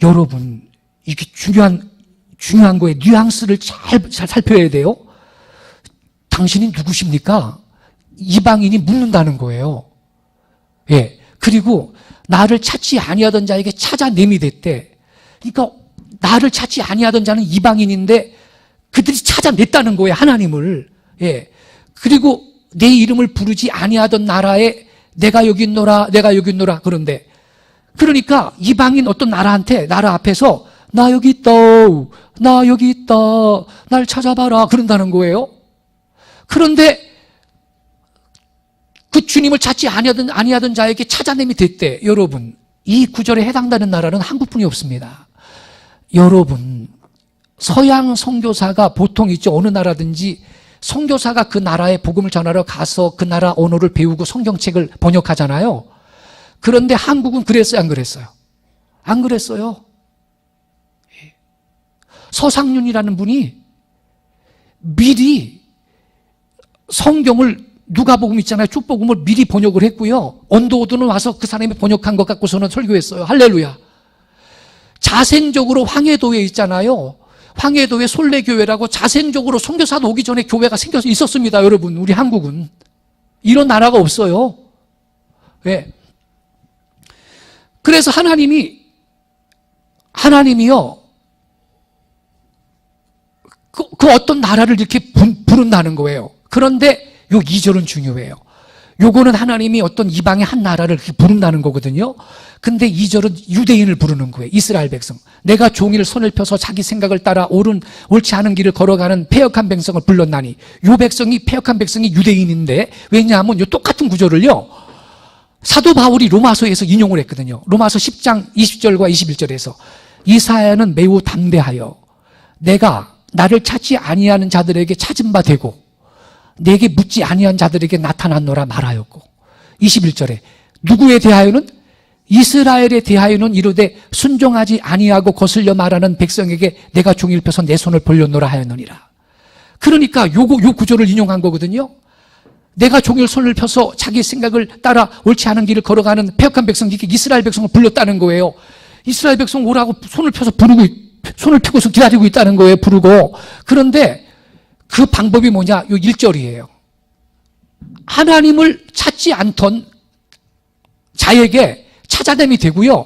여러분, 이게 중요한 거에 뉘앙스를 잘 살펴야 돼요. 당신이 누구십니까? 이방인이 묻는다는 거예요. 예. 그리고 나를 찾지 아니하던 자에게 찾아냄이 됐대. 그러니까 나를 찾지 아니하던 자는 이방인인데 그들이 찾아냈다는 거예요, 하나님을. 예. 그리고 내 이름을 부르지 아니하던 나라에 내가 여기 있노라 내가 여기 있노라. 그런데 그러니까 이방인 어떤 나라 앞에서 나 여기 있다, 나 여기 있다, 날 찾아봐라 그런다는 거예요. 그런데 그 주님을 찾지 아니하던 자에게 찾아냄이 됐대. 여러분, 이 구절에 해당되는 나라는 한국뿐이 없습니다. 여러분, 서양 선교사가 보통 있죠. 어느 나라든지 선교사가 그 나라에 복음을 전하러 가서 그 나라 언어를 배우고 성경책을 번역하잖아요. 그런데 한국은 그랬어요, 안 그랬어요? 안 그랬어요. 서상윤이라는 분이 미리 성경을, 누가복음 있잖아요. 축복음을 미리 번역을 했고요. 언더우드는 와서 그 사람이 번역한 것 갖고서는 설교했어요. 할렐루야. 자생적으로 황해도에 있잖아요. 황해도에 솔레교회라고 자생적으로 선교사도 오기 전에 교회가 생겨서 있었습니다. 여러분, 우리 한국은 이런 나라가 없어요. 왜? 그래서 하나님이요, 그 어떤 나라를 이렇게 부른다는 거예요. 그런데 요 2절은 중요해요. 요거는 하나님이 어떤 이방의 한 나라를 이렇게 부른다는 거거든요. 근데 2절은 유대인을 부르는 거예요. 이스라엘 백성. 내가 종일 손을 펴서 자기 생각을 따라 옳지 않은 길을 걸어가는 패역한 백성을 불렀나니. 요 백성이, 패역한 백성이 유대인인데, 왜냐하면 요 똑같은 구절을요, 사도 바울이 로마서에서 인용을 했거든요. 로마서 10장 20절과 21절에서 이사야는 매우 담대하여 내가 나를 찾지 아니하는 자들에게 찾은 바 되고 내게 묻지 아니한 자들에게 나타났노라 말하였고, 21절에 누구에 대하여는? 이스라엘에 대하여는 이르되 순종하지 아니하고 거슬려 말하는 백성에게 내가 종일 펴서 내 손을 벌렸노라 하였느니라. 그러니까 요 구절을 인용한 거거든요. 내가 종일 손을 펴서 자기 생각을 따라 옳지 않은 길을 걸어가는 패역한 백성, 이게 이스라엘 백성을 불렀다는 거예요. 이스라엘 백성 오라고 손을 펴서 손을 펴고서 기다리고 있다는 거예요. 부르고. 그런데 그 방법이 뭐냐? 요 1절이에요. 하나님을 찾지 않던 자에게 찾아냄이 되고요.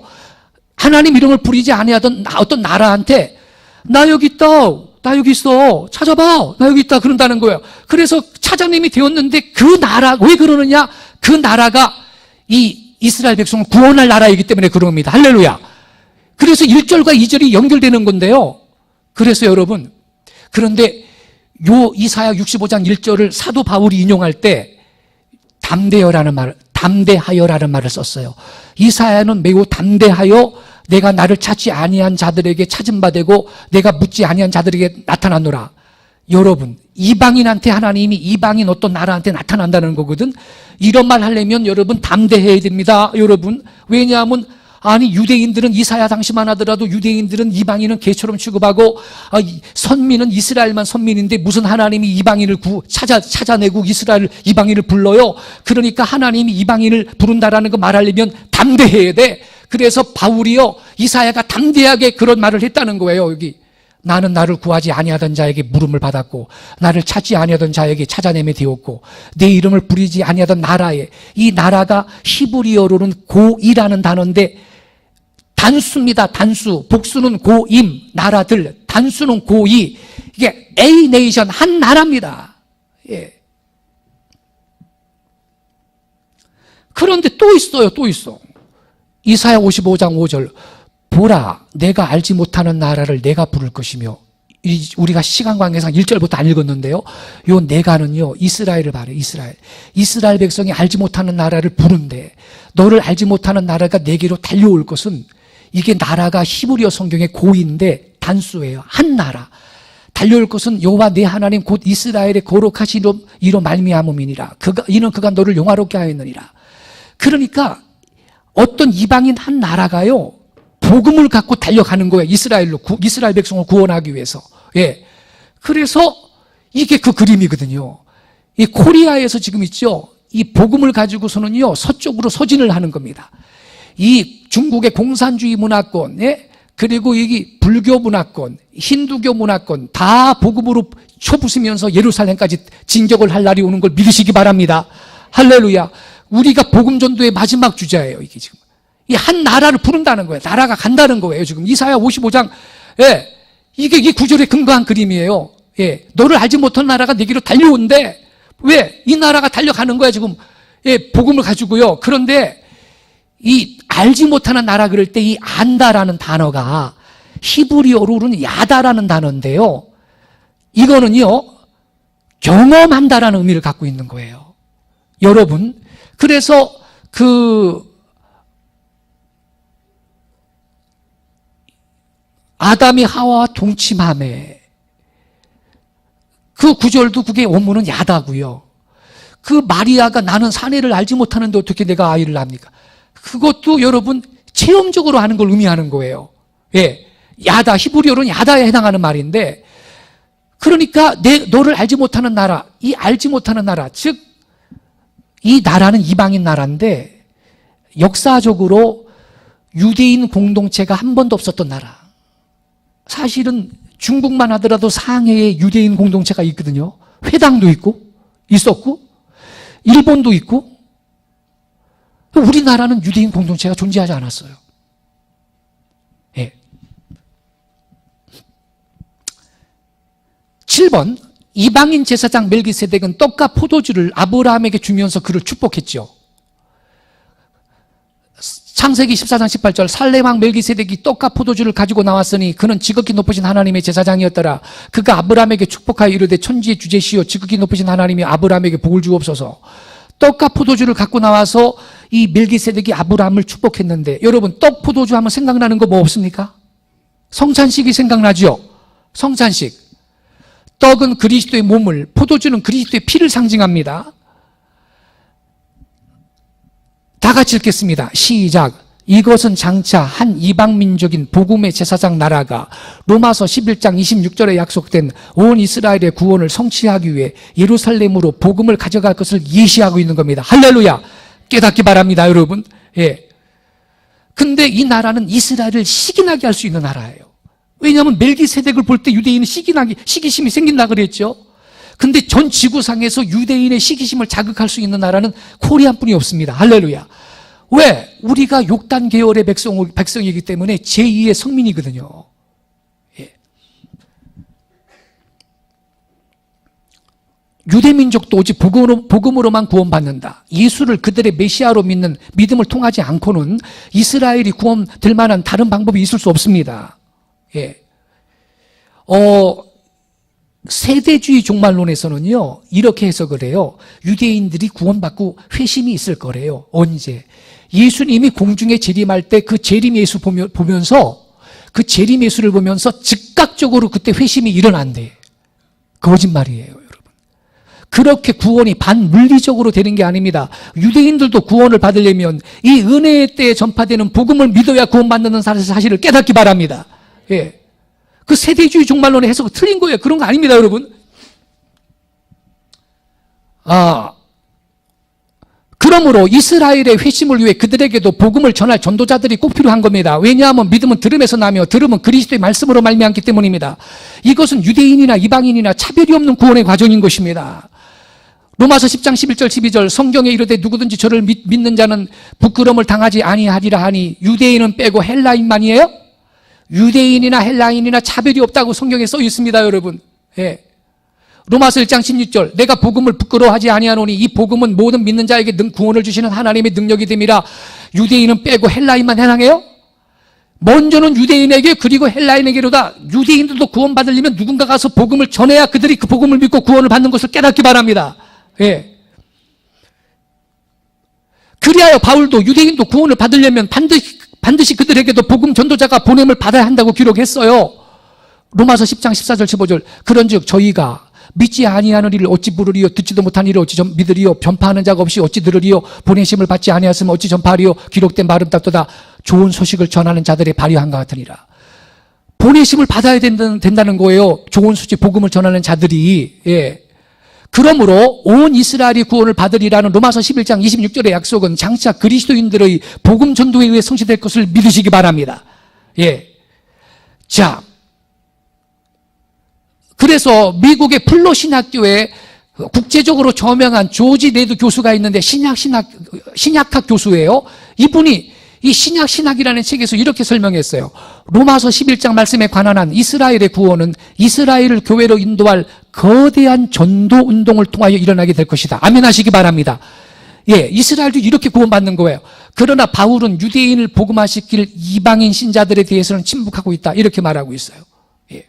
하나님 이름을 부리지 아니하던 어떤 나라한테 나 여기 있다, 나 여기 있어, 찾아봐, 나 여기 있다 그런다는 거예요. 그래서 찾아냄이 되었는데 그 나라, 왜 그러느냐? 그 나라가 이 이스라엘 백성을 구원할 나라이기 때문에 그럽니다. 할렐루야. 그래서 1절과 2절이 연결되는 건데요. 그래서 여러분, 그런데 요 이사야 65장 1절을 사도 바울이 인용할 때 담대하여라는 말을 썼어요. 이사야는 매우 담대하여 내가 나를 찾지 아니한 자들에게 찾은 바 되고 내가 묻지 아니한 자들에게 나타났노라. 여러분, 이방인한테 하나님이 이방인 어떤 나라한테 나타난다는 거거든. 이런 말 하려면 여러분 담대해야 됩니다. 여러분, 왜냐하면 아니 유대인들은 이사야 당시만 하더라도 유대인들은 이방인은 개처럼 취급하고 선민은 이스라엘만 선민인데 무슨 하나님이 이방인을 찾아내고 이방인을 불러요. 그러니까 하나님이 이방인을 부른다라는 거 말하려면 담대해야 돼. 그래서 바울이요, 이사야가 담대하게 그런 말을 했다는 거예요. 여기 나는 나를 구하지 아니하던 자에게 물음을 받았고 나를 찾지 아니하던 자에게 찾아내매 되었고 내 이름을 부리지 아니하던 나라에, 이 나라가 히브리어로는 고이라는 단어인데 단수입니다. 단수. 복수는 고임, 나라들. 단수는 고이. 이게 A 네이션, 한 나라입니다. 예. 그런데 또 있어요. 또 있어. 이사야 55장 5절. 보라, 내가 알지 못하는 나라를 내가 부를 것이며, 우리가 시간 관계상 1절부터 안 읽었는데요. 요 내가는요, 이스라엘을 말해요. 이스라엘 백성이 알지 못하는 나라를 부른대. 너를 알지 못하는 나라가 내게로 달려올 것은, 이게 나라가 히브리어 성경의 고인데 단수예요. 한 나라. 달려올 것은 여호와 내 하나님 곧 이스라엘의 거룩하신 이로 말미암음이니라. 이는 그가 너를 영화롭게 하였느니라. 그러니까 어떤 이방인 한 나라가요, 복음을 갖고 달려가는 거예요. 이스라엘 백성을 구원하기 위해서. 예. 그래서 이게 그 그림이거든요. 이 코리아에서 지금 있죠. 이 복음을 가지고서는요, 서쪽으로 서진을 하는 겁니다. 이 중국의 공산주의 문화권, 예? 그리고 이 불교 문화권, 힌두교 문화권 다 복음으로 쳐부수면서 예루살렘까지 진격을 할 날이 오는 걸 믿으시기 바랍니다. 할렐루야. 우리가 복음 전도의 마지막 주자예요. 이게 지금 이 한 나라를 부른다는 거예요. 나라가 간다는 거예요. 지금 이사야 55장, 예, 이게 이 구절에 근거한 그림이에요. 예, 너를 알지 못한 나라가 내게로 달려온대. 왜? 이 나라가 달려가는 거야 지금. 예, 복음을 가지고요. 그런데 이 알지 못하는 나라 그럴 때 이 안다라는 단어가 히브리어로는 야다라는 단어인데요. 이거는요, 경험한다라는 의미를 갖고 있는 거예요. 여러분, 그래서 아담이 하와와 동침함에 그 구절도 그게 원문은 야다고요. 그 마리아가 나는 사내를 알지 못하는데 어떻게 내가 아이를 낳습니까? 그것도 여러분 체험적으로 하는 걸 의미하는 거예요. 예, 야다, 히브리어로는 야다에 해당하는 말인데, 그러니까 너를 알지 못하는 나라, 이 알지 못하는 나라, 즉 이 나라는 이방인 나라인데 역사적으로 유대인 공동체가 한 번도 없었던 나라. 사실은 중국만 하더라도 상해에 유대인 공동체가 있거든요. 회당도 있었고 일본도 있고. 우리나라는 유대인 공동체가 존재하지 않았어요. 예. 7번, 이방인 제사장 멜기세덱은 떡과 포도주를 아브라함에게 주면서 그를 축복했죠. 창세기 14장 18절, 살렘왕 멜기세덱이 떡과 포도주를 가지고 나왔으니 그는 지극히 높으신 하나님의 제사장이었더라. 그가 아브라함에게 축복하여 이르되 천지의 주제시여 지극히 높으신 하나님이 아브라함에게 복을 주옵소서. 떡과 포도주를 갖고 나와서 이 멜기세덱이 아브라함을 축복했는데, 여러분 떡 포도주 하면 생각나는 거 뭐 없습니까? 성찬식이 생각나죠? 성찬식. 떡은 그리스도의 몸을, 포도주는 그리스도의 피를 상징합니다. 다 같이 읽겠습니다. 시작. 이것은 장차 한 이방민족인 복음의 제사장 나라가 로마서 11장 26절에 약속된 온 이스라엘의 구원을 성취하기 위해 예루살렘으로 복음을 가져갈 것을 예시하고 있는 겁니다. 할렐루야. 깨닫기 바랍니다, 여러분. 예. 근데 이 나라는 이스라엘을 시기나게 할 수 있는 나라예요. 왜냐하면 멜기세덱을 볼 때 유대인은 시기심이 생긴다 그랬죠. 근데 전 지구상에서 유대인의 시기심을 자극할 수 있는 나라는 코리안뿐이 없습니다. 할렐루야. 왜? 우리가 욕단 계열의 백성이기 때문에 제2의 성민이거든요. 예. 유대민족도 오직 복음으로만 구원받는다. 예수를 그들의 메시아로 믿는 믿음을 통하지 않고는 이스라엘이 구원될 만한 다른 방법이 있을 수 없습니다. 예. 세대주의 종말론에서는요, 이렇게 해석을 해요. 유대인들이 구원받고 회심이 있을 거래요. 언제? 예수님이 공중에 재림할 때 그 재림 예수 보면서, 그 재림 예수를 보면서 즉각적으로 그때 회심이 일어난대. 거짓말이에요, 여러분. 그렇게 구원이 반물리적으로 되는 게 아닙니다. 유대인들도 구원을 받으려면 이 은혜의 때에 전파되는 복음을 믿어야 구원받는 사실을 깨닫기 바랍니다. 예. 그 세대주의 종말론의 해석은 틀린 거예요. 그런 거 아닙니다, 여러분. 그러므로 이스라엘의 회심을 위해 그들에게도 복음을 전할 전도자들이 꼭 필요한 겁니다. 왜냐하면 믿음은 들음에서 나며 들음은 그리스도의 말씀으로 말미암기 때문입니다. 이것은 유대인이나 이방인이나 차별이 없는 구원의 과정인 것입니다. 로마서 10장 11절 12절 성경에 이르되 누구든지 저를 믿는 자는 부끄러움을 당하지 아니하리라 하니, 유대인은 빼고 헬라인만이에요? 유대인이나 헬라인이나 차별이 없다고 성경에 써 있습니다, 여러분. 예. 로마서 1장 16절 내가 복음을 부끄러워하지 아니하노니 이 복음은 모든 믿는 자에게 구원을 주시는 하나님의 능력이 됨이라. 유대인은 빼고 헬라인만 해당해요? 먼저는 유대인에게 그리고 헬라인에게로다. 유대인들도 구원받으려면 누군가 가서 복음을 전해야 그들이 그 복음을 믿고 구원을 받는 것을 깨닫기 바랍니다. 예. 그리하여 바울도 유대인도 구원을 받으려면 반드시 그들에게도 복음 전도자가 보냄을 받아야 한다고 기록했어요. 로마서 10장 14절 15절 그런즉 저희가 믿지 아니하는 이를 어찌 부르리요? 듣지도 못한 이를 어찌 믿으리요? 전파하는 자가 없이 어찌 들으리요? 보내심을 받지 아니하였으면 어찌 전파하리요? 기록된 말은 답도다. 좋은 소식을 전하는 자들의 발휘한 것 같으니라. 보내심을 받아야 된다는 거예요. 좋은 소식, 복음을 전하는 자들이. 예. 그러므로 온 이스라엘이 구원을 받으리라는 로마서 11장 26절의 약속은 장차 그리스도인들의 복음 전도에 의해 성취될 것을 믿으시기 바랍니다. 예. 자, 그래서 미국의 플로 신학교에 국제적으로 저명한 조지 레드 교수가 있는데 신약학 교수예요. 이분이 이 신약이라는 책에서 이렇게 설명했어요. 로마서 11장 말씀에 관한 한 이스라엘의 구원은 이스라엘을 교회로 인도할 거대한 전도 운동을 통하여 일어나게 될 것이다. 아멘 하시기 바랍니다. 예, 이스라엘도 이렇게 구원받는 거예요. 그러나 바울은 유대인을 복음화시킬 이방인 신자들에 대해서는 침묵하고 있다. 이렇게 말하고 있어요. 예.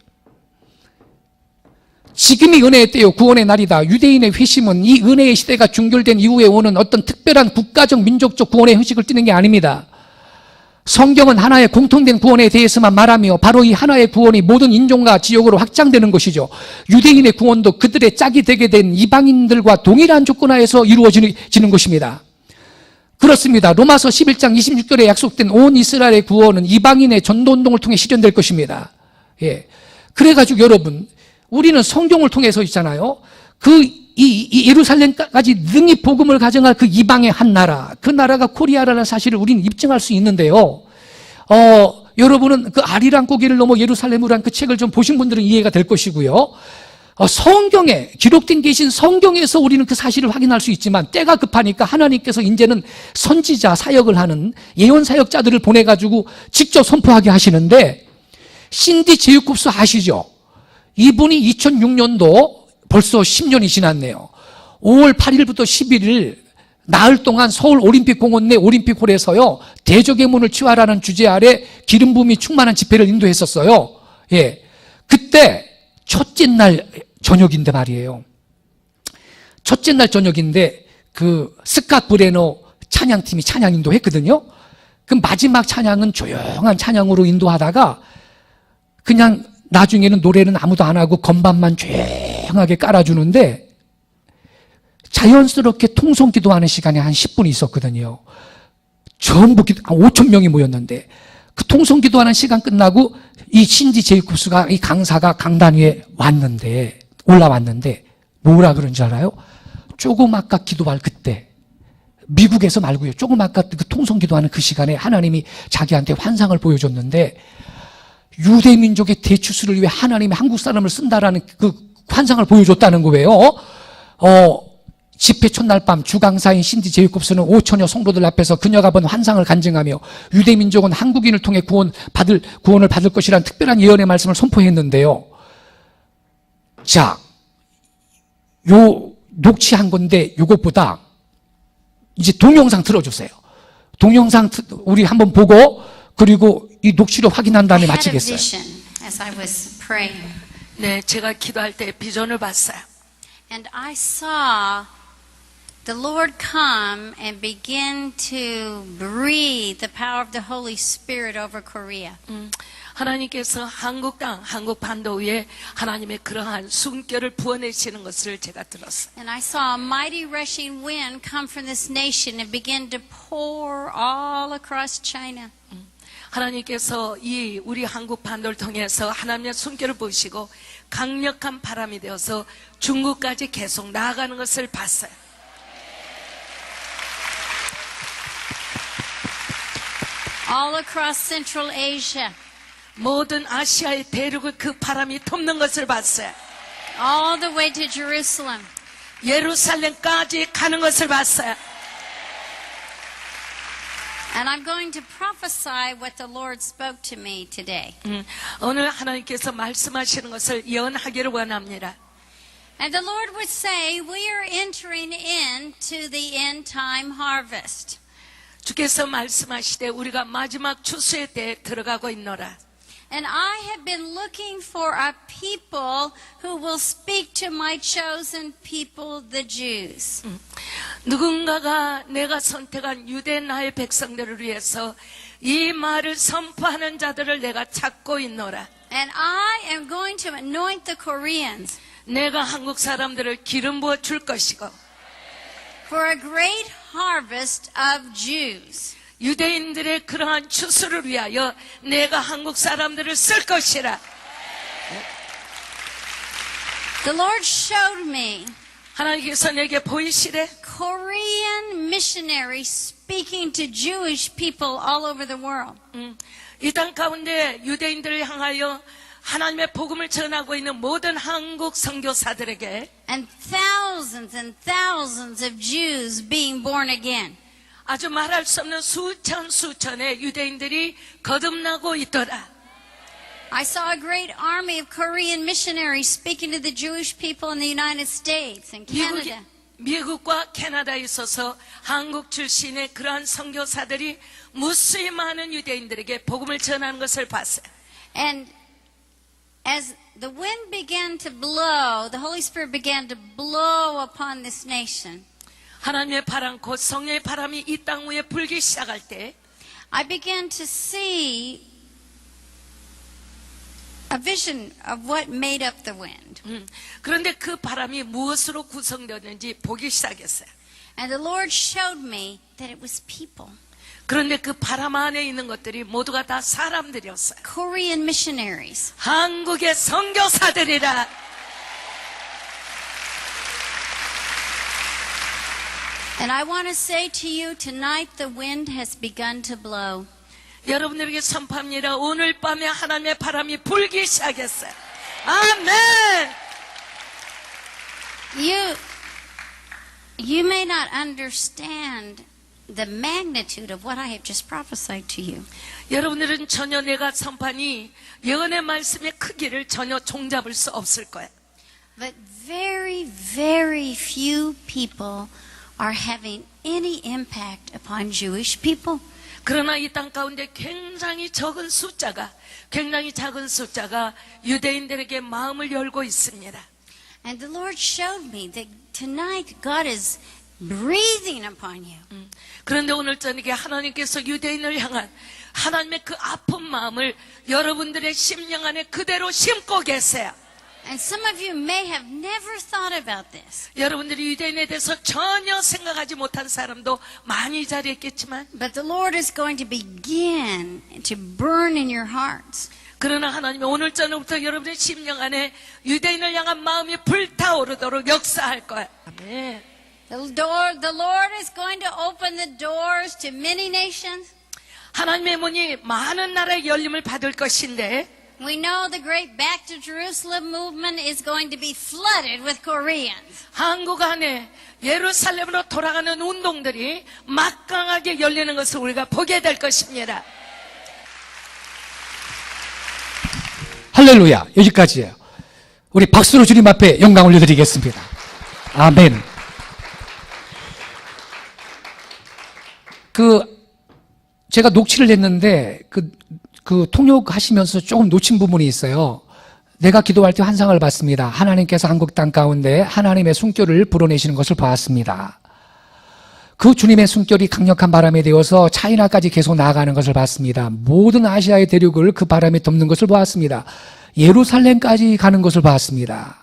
지금이 은혜의 때요, 구원의 날이다. 유대인의 회심은 이 은혜의 시대가 종결된 이후에 오는 어떤 특별한 국가적, 민족적 구원의 형식을 띠는 게 아닙니다. 성경은 하나의 공통된 구원에 대해서만 말하며 바로 이 하나의 구원이 모든 인종과 지역으로 확장되는 것이죠. 유대인의 구원도 그들의 짝이 되게 된 이방인들과 동일한 조건하에서 이루어지는 것입니다. 그렇습니다. 로마서 11장 26절에 약속된 온 이스라엘의 구원은 이방인의 전도운동을 통해 실현될 것입니다. 예. 그래가지고 여러분, 우리는 성경을 통해서 있잖아요. 이 예루살렘까지 능히 복음을 가정할 그 이방의 한 나라, 그 나라가 코리아라는 사실을 우리는 입증할 수 있는데요. 여러분은 그 아리랑 고개를 넘어 예루살렘으로 한 그 책을 좀 보신 분들은 이해가 될 것이고요. 성경에 기록된 계신 성경에서 우리는 그 사실을 확인할 수 있지만 때가 급하니까 하나님께서 이제는 선지자 사역을 하는 예언 사역자들을 보내가지고 직접 선포하게 하시는데, 신디 제이콥스 아시죠? 이분이 2006년도 벌써 10년이 지났네요. 5월 8일부터 11일 나흘 동안 서울 올림픽공원 내 올림픽홀에서요, 대적의 문을 치유하라는 주제 아래 기름 부음이 충만한 집회를 인도했었어요. 예. 그때 첫째 날 저녁인데 말이에요. 첫째 날 저녁인데 그 스캇 브레너 찬양팀이 찬양 인도했거든요. 그 마지막 찬양은 조용한 찬양으로 인도하다가 그냥 나중에는 노래는 아무도 안 하고 건반만 조용하게 깔아주는데 자연스럽게 통성 기도하는 시간이 한 10분이 있었거든요. 전부 5천 명이 모였는데 그 통성 기도하는 시간 끝나고 이 신디 제이콥스가, 이 강사가 강단 위에 올라왔는데 뭐라 그런 줄 알아요? 조금 아까 기도할 그때, 미국에서 말고요, 조금 아까 그 통성 기도하는 그 시간에 하나님이 자기한테 환상을 보여줬는데 유대 민족의 대추수를 위해 하나님이 한국 사람을 쓴다라는 그 환상을 보여줬다는 거예요. 집회 첫날 밤 주강사인 신디 제이콥스는 5천여 성도들 앞에서 그녀가 본 환상을 간증하며 유대 민족은 한국인을 통해 구원을 받을 것이라는 특별한 예언의 말씀을 선포했는데요. 자, 요 녹취한 건데 요것보다 이제 동영상 틀어주세요. 동영상 우리 한번 보고 그리고 이 녹취를 확인한 다음에 마치겠어요. 네, 제가 기도할 때 비전을 봤어요. And I saw the Lord come and begin to breathe the power of the Holy Spirit over Korea. 하나님께서 한국 땅, 한국 반도 위에 하나님의 그러한 숨결을 부어내시는 것을 제가 들었어요. And I saw a mighty rushing wind come from this nation and begin to pour all across China. 하나님께서 이 우리 한국 반도를 통해서 하나님의 숨결을 부으시고 강력한 바람이 되어서 중국까지 계속 나아가는 것을 봤어요. All across Central Asia. 모든 아시아의 대륙을 그 바람이 덮는 것을 봤어요. All the way to Jerusalem. 예루살렘까지 가는 것을 봤어요. And I'm going to prophesy what the Lord spoke to me today. 오늘 하나님께서 말씀하시는 것을 예언하기를 원합니다. And the Lord would say, we are entering into the end time harvest. 주께서 말씀하시되 우리가 마지막 추수의 때에 들어가고 있노라. And I have been looking for a people who will speak to my chosen people, the Jews. 누군가가 내가 선택한 유대 나의 백성들을 위해서 이 말을 선포하는 자들을 내가 찾고 있노라. And I am going to anoint the Koreans 내가 한국 사람들을 기름 부어 줄 것이고 for a great harvest of Jews. 유대인들의 그러한 추수를 위하여 내가 한국 사람들을 쓸 것이라. The Lord showed me 하나님께서 내게 보이시되 Korean missionaries speaking to Jewish people all over the world. 이 땅 가운데 유대인들을 향하여 하나님의 복음을 전하고 있는 모든 한국 선교사들에게 And thousands of Jews being born again. 아주 말할 수 없는 수천의 유대인들이 거듭나고 있더라. I saw a great army of Korean missionaries speaking to the Jewish people in the United States and Canada. 미국과 캐나다에 있어서 한국 출신의 그러한 선교사들이 무수히 많은 유대인들에게 복음을 전하는 것을 봤어요. And as the wind began to blow, the Holy Spirit began to blow upon this nation, 하나님의 바람 곧 성령의 바람이 이 땅 위에 불기 시작할 때 I began to see a vision of what made up the wind. 그런데 그 바람이 무엇으로 구성되었는지 보기 시작했어요. And the Lord showed me that it was people. 그런데 그 바람 안에 있는 것들이 모두가 다 사람들이었어요. Korean missionaries. 한국의 선교사들이라. And I want to say to you tonight, the wind has begun to blow. 여러분들에게 선포합니다. 오늘 밤에 하나님의 바람이 불기 시작했어요. 아멘. You may not understand the magnitude of what I have just prophesied to you. 여러분들은 전혀 내가 선포하니 예언의 말씀의 크기를 전혀 종잡을 수 없을 거예요. But very, very few people are having any impact upon Jewish people. 그러나 이 땅 가운데 굉장히 작은 숫자가 유대인들에게 마음을 열고 있습니다. And the Lord showed me that tonight God is breathing upon you. 그런데 오늘 저녁에 하나님께서 유대인을 향한 하나님의 그 아픈 마음을 여러분들의 심령 안에 그대로 심고 계세요. And some of you may have never thought about this. 여러분들이 유대인에 대해서 전혀 생각하지 못한 사람도 많이 이 자리에 있겠지만 But the Lord is going to begin to burn in your hearts. 그러나 하나님이 오늘 저녁부터 여러분의 심령 안에 유대인을 향한 마음이 불타오르도록 역사할 거예요. 아멘. The Lord is going to open the doors to many nations. 하나님의 문이 많은 나라의 열림을 받을 것인데 We know the great Back to Jerusalem movement is going to be flooded with Koreans. 한국 안에 예루살렘으로 돌아가는 운동들이 막강하게 열리는 것을 우리가 보게 될 것입니다. 할렐루야. 여기까지예요. 우리 박수로 주님 앞에 영광 올려드리겠습니다. 아멘. 제가 녹취를 했는데 그 통역하시면서 조금 놓친 부분이 있어요. 내가 기도할 때 환상을 봤습니다. 하나님께서 한국 땅 가운데 하나님의 숨결을 불어내시는 것을 보았습니다. 그 주님의 숨결이 강력한 바람이 되어서 차이나까지 계속 나아가는 것을 봤습니다. 모든 아시아의 대륙을 그 바람이 덮는 것을 보았습니다. 예루살렘까지 가는 것을 봤습니다.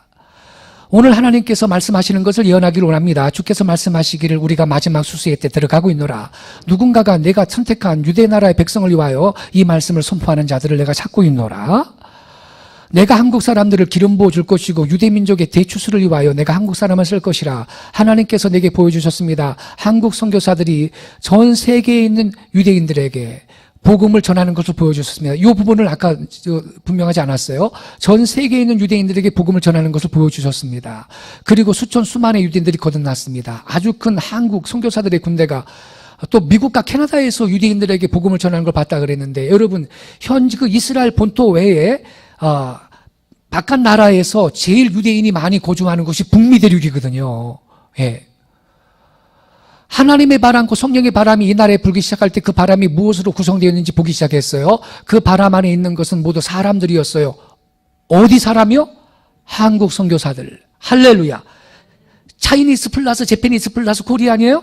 오늘 하나님께서 말씀하시는 것을 예언하기를 원합니다. 주께서 말씀하시기를 우리가 마지막 수수의 때 들어가고 있노라. 누군가가 내가 선택한 유대 나라의 백성을 위하여 이 말씀을 선포하는 자들을 내가 찾고 있노라. 내가 한국 사람들을 기름 부어 줄 것이고 유대 민족의 대추수를 위하여 내가 한국 사람을 쓸 것이라. 하나님께서 내게 보여주셨습니다. 한국 선교사들이 전 세계에 있는 유대인들에게 복음을 전하는 것을 보여주셨습니다. 이 부분을 아까 분명하지 않았어요. 전 세계에 있는 유대인들에게 복음을 전하는 것을 보여주셨습니다. 그리고 수많은 유대인들이 거듭났습니다. 아주 큰 한국 선교사들의 군대가 또 미국과 캐나다에서 유대인들에게 복음을 전하는 걸 봤다 그랬는데, 여러분 현지 그 이스라엘 본토 외에 바깥 나라에서 제일 유대인이 많이 거주하는 곳이 북미 대륙이거든요. 예. 하나님의 바람과 성령의 바람이 이 나라에 불기 시작할 때 그 바람이 무엇으로 구성되어 있는지 보기 시작했어요. 그 바람 안에 있는 것은 모두 사람들이었어요. 어디 사람이요? 한국 선교사들. 할렐루야. 차이니스 플러스 재패니스 플러스 코리안이에요?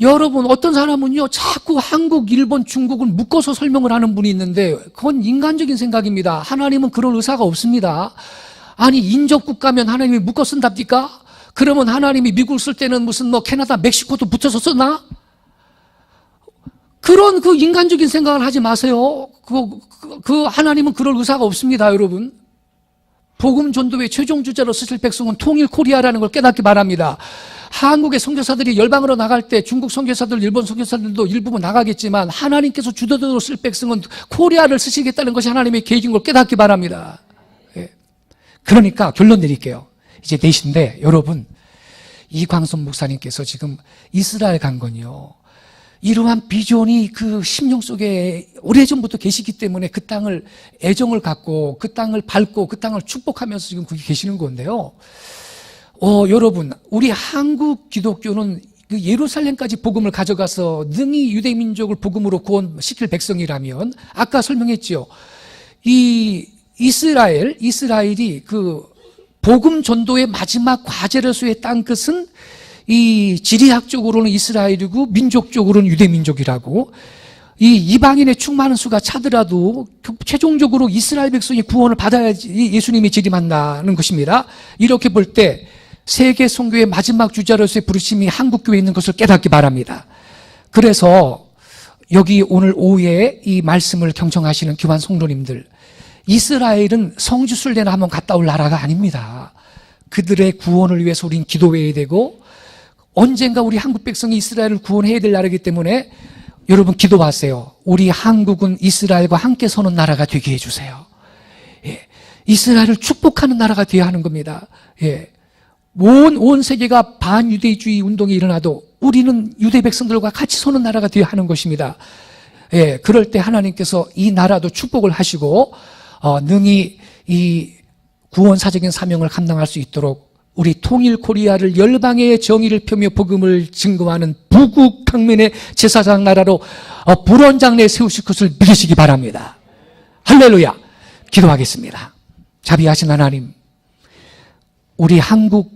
여러분, 어떤 사람은요 자꾸 한국, 일본, 중국을 묶어서 설명을 하는 분이 있는데 그건 인간적인 생각입니다. 하나님은 그럴 의사가 없습니다. 아니, 인접 국가면 하나님이 묶어 쓴답니까? 그러면 하나님이 미국을 쓸 때는 무슨 캐나다, 멕시코도 붙여서 썼나? 그런 그 인간적인 생각을 하지 마세요. 하나님은 그럴 의사가 없습니다, 여러분. 복음 전도의 최종 주자로 쓰실 백성은 통일 코리아라는 걸 깨닫기 바랍니다. 한국의 선교사들이 열방으로 나갈 때 중국 선교사들, 일본 선교사들도 일부분 나가겠지만 하나님께서 주도적으로 쓸 백성은 코리아를 쓰시겠다는 것이 하나님의 계획인 걸 깨닫기 바랍니다. 예. 그러니까 결론 내릴게요. 이제 4시인데 여러분, 이광선 목사님께서 지금 이스라엘 간 건요, 이러한 비전이 그 심령 속에 오래전부터 계시기 때문에 그 땅을 애정을 갖고 그 땅을 밟고 그 땅을 축복하면서 지금 거기 계시는 건데요. 여러분, 우리 한국 기독교는 그 예루살렘까지 복음을 가져가서 능히 유대민족을 복음으로 구원시킬 백성이라면, 아까 설명했죠. 이 이스라엘이 그 복음 전도의 마지막 과제를 수행했던 것은 이 지리학적으로는 이스라엘이고 민족적으로는 유대 민족이라고, 이 이방인의 충만한 수가 차더라도 최종적으로 이스라엘 백성이 구원을 받아야지 예수님이 재림한다는 것입니다. 이렇게 볼 때 세계 선교의 마지막 주자로서의 부르심이 한국교회에 있는 것을 깨닫기 바랍니다. 그래서 여기 오늘 오후에 이 말씀을 경청하시는 교환 성도님들, 이스라엘은 성지순례나 한번 갔다 올 나라가 아닙니다. 그들의 구원을 위해서 우린 기도해야 되고, 언젠가 우리 한국 백성이 이스라엘을 구원해야 될 나라이기 때문에 여러분 기도하세요. 우리 한국은 이스라엘과 함께 서는 나라가 되게 해주세요. 예. 이스라엘을 축복하는 나라가 되어야 하는 겁니다. 예. 온 세계가 반유대주의 운동이 일어나도 우리는 유대 백성들과 같이 서는 나라가 되어야 하는 것입니다. 예. 그럴 때 하나님께서 이 나라도 축복을 하시고 능히 이 구원사적인 사명을 감당할 수 있도록 우리 통일 코리아를 열방의 정의를 펴며 복음을 증거하는 부국 강민의 제사장 나라로 불원장내 세우실 것을 믿으시기 바랍니다. 할렐루야. 기도하겠습니다. 자비하신 하나님, 우리 한국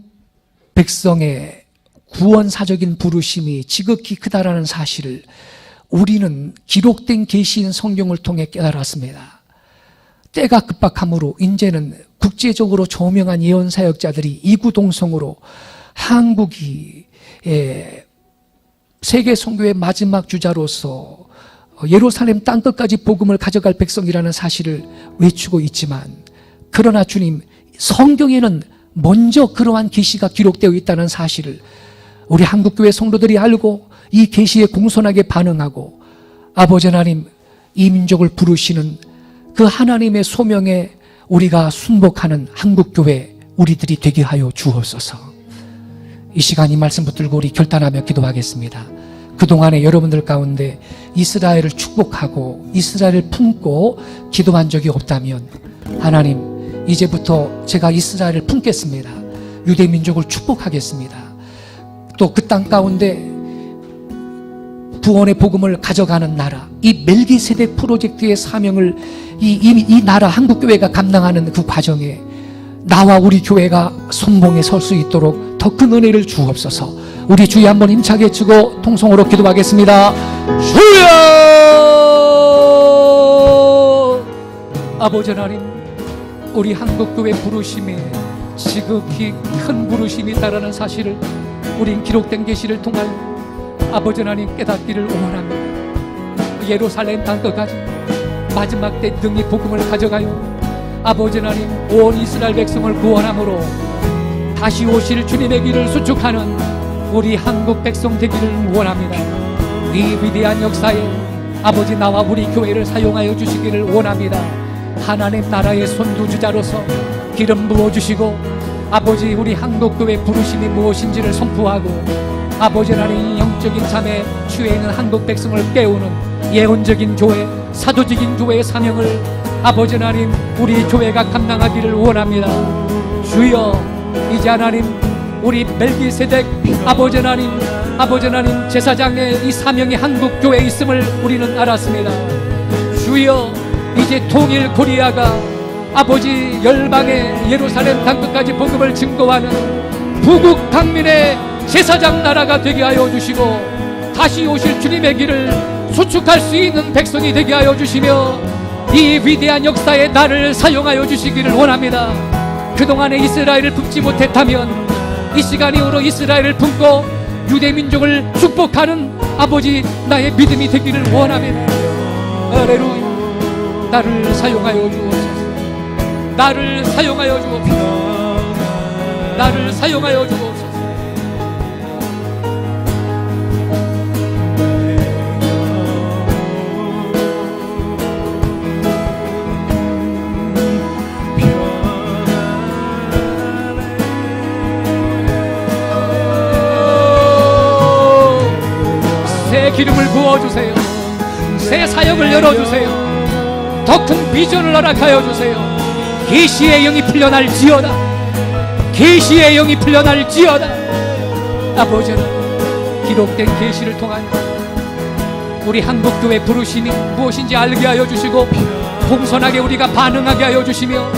백성의 구원사적인 부르심이 지극히 크다라는 사실을 우리는 기록된 계시인 성경을 통해 깨달았습니다. 때가 급박함으로 이제는 국제적으로 저명한 예언사역자들이 이구동성으로 한국이 세계 선교의 마지막 주자로서 예루살렘 땅끝까지 복음을 가져갈 백성이라는 사실을 외치고 있지만, 그러나 주님, 성경에는 먼저 그러한 계시가 기록되어 있다는 사실을 우리 한국교회 성도들이 알고 이 계시에 공손하게 반응하고, 아버지 하나님, 이 민족을 부르시는 그 하나님의 소명에 우리가 순복하는 한국교회 우리들이 되게 하여 주옵소서. 이 시간 이 말씀 붙들고 우리 결단하며 기도하겠습니다. 그동안에 여러분들 가운데 이스라엘을 축복하고 이스라엘을 품고 기도한 적이 없다면, 하나님, 이제부터 제가 이스라엘을 품겠습니다. 유대민족을 축복하겠습니다. 또 그 땅 가운데 구원의 복음을 가져가는 나라, 이 멜기세덱 프로젝트의 사명을 이 나라 한국교회가 감당하는 그 과정에 나와 우리 교회가 선봉에 설 수 있도록 더 큰 은혜를 주옵소서. 우리 주여 한번 힘차게 외치고 통성으로 기도하겠습니다. 주여! 아버지 하나님, 우리 한국교회 부르심에 지극히 큰 부르심이 있다라는 사실을 우린 기록된 계시를 통한 아버지 하나님 깨닫기를 원합니다. 예루살렘 땅끝까지 마지막 때 능히 복음을 가져가요. 아버지 하나님, 온 이스라엘 백성을 구원함으로 다시 오실 주님의 길을 수축하는 우리 한국 백성 되기를 원합니다. 이 위대한 역사에 아버지 나와 우리 교회를 사용하여 주시기를 원합니다. 하나님 나라의 선두주자로서 기름 부어주시고, 아버지 우리 한국교회 부르심이 무엇인지를 선포하고, 아버지 하나님 영적인 잠에 취해 있는 한국 백성을 깨우는 예언적인 교회, 사도적인 교회의 사명을 아버지 하나님 우리 교회가 감당하기를 원합니다. 주여, 이제 하나님 우리 멜기세덱 아버지 하나님 제사장의 이 사명이 한국교회에 있음을 우리는 알았습니다. 주여, 이제 통일 코리아가 아버지 열방의 예루살렘 땅끝까지 복음을 증거하는 부국 강민의 제사장 나라가 되게 하여 주시고, 다시 오실 주님의 길을 수축할 수 있는 백성이 되게 하여 주시며, 이 위대한 역사에 나를 사용하여 주시기를 원합니다. 그동안에 이스라엘을 품지 못했다면 이 시간 이후로 이스라엘을 품고 유대민족을 축복하는 아버지 나의 믿음이 되기를 원합니다. 할렐루야. 나를 사용하여 주옵소서. 나를 사용하여 주옵소서. 나를 사용하여 주옵소서. 새 기름을 부어주세요. 새 사역을 열어주세요. 더 큰 비전을 허락하여 주세요. 계시의 영이 풀려날지어다. 계시의 영이 풀려날지어다. 아버지 하나님, 기록된 계시를 통한 우리 한국교회 부르심이 무엇인지 알게 하여 주시고, 공손하게 우리가 반응하게 하여 주시며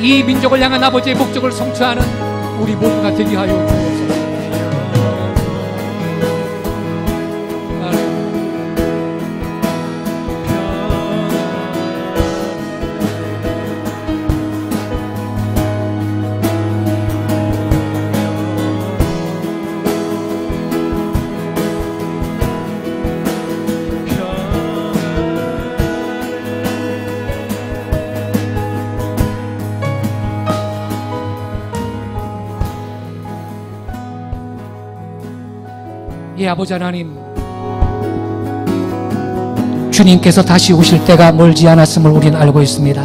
이 민족을 향한 아버지의 목적을 성취하는 우리 모두가 되게 하여 주옵소서. 예, 아버지 하나님, 주님께서 다시 오실 때가 멀지 않았음을 우리는 알고 있습니다.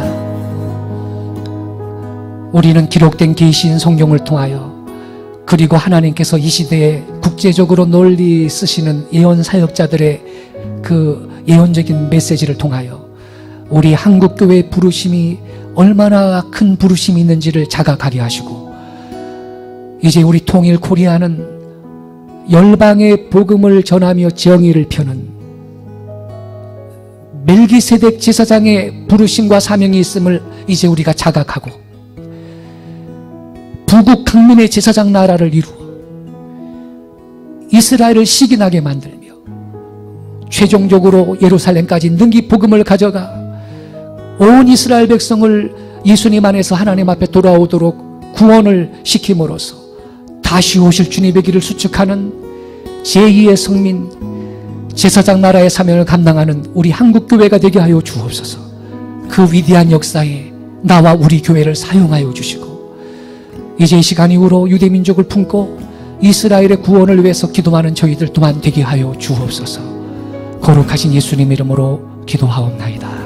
우리는 기록된 계시인 성경을 통하여, 그리고 하나님께서 이 시대에 국제적으로 널리 쓰시는 예언 사역자들의 그 예언적인 메시지를 통하여 우리 한국교회의 부르심이 얼마나 큰 부르심이 있는지를 자각하게 하시고, 이제 우리 통일 코리아는 열방의 복음을 전하며 정의를 펴는 멜기세덱 제사장의 부르심과 사명이 있음을 이제 우리가 자각하고, 부국 강민의 제사장 나라를 이루어 이스라엘을 시기나게 만들며 최종적으로 예루살렘까지 능히 복음을 가져가 온 이스라엘 백성을 예수님 안에서 하나님 앞에 돌아오도록 구원을 시킴으로써 다시 오실 주님의 길을 수축하는 제2의 성민 제사장 나라의 사명을 감당하는 우리 한국교회가 되게 하여 주옵소서. 그 위대한 역사에 나와 우리 교회를 사용하여 주시고, 이제 이 시간 이후로 유대민족을 품고 이스라엘의 구원을 위해서 기도하는 저희들 또한 되게 하여 주옵소서. 거룩하신 예수님 이름으로 기도하옵나이다.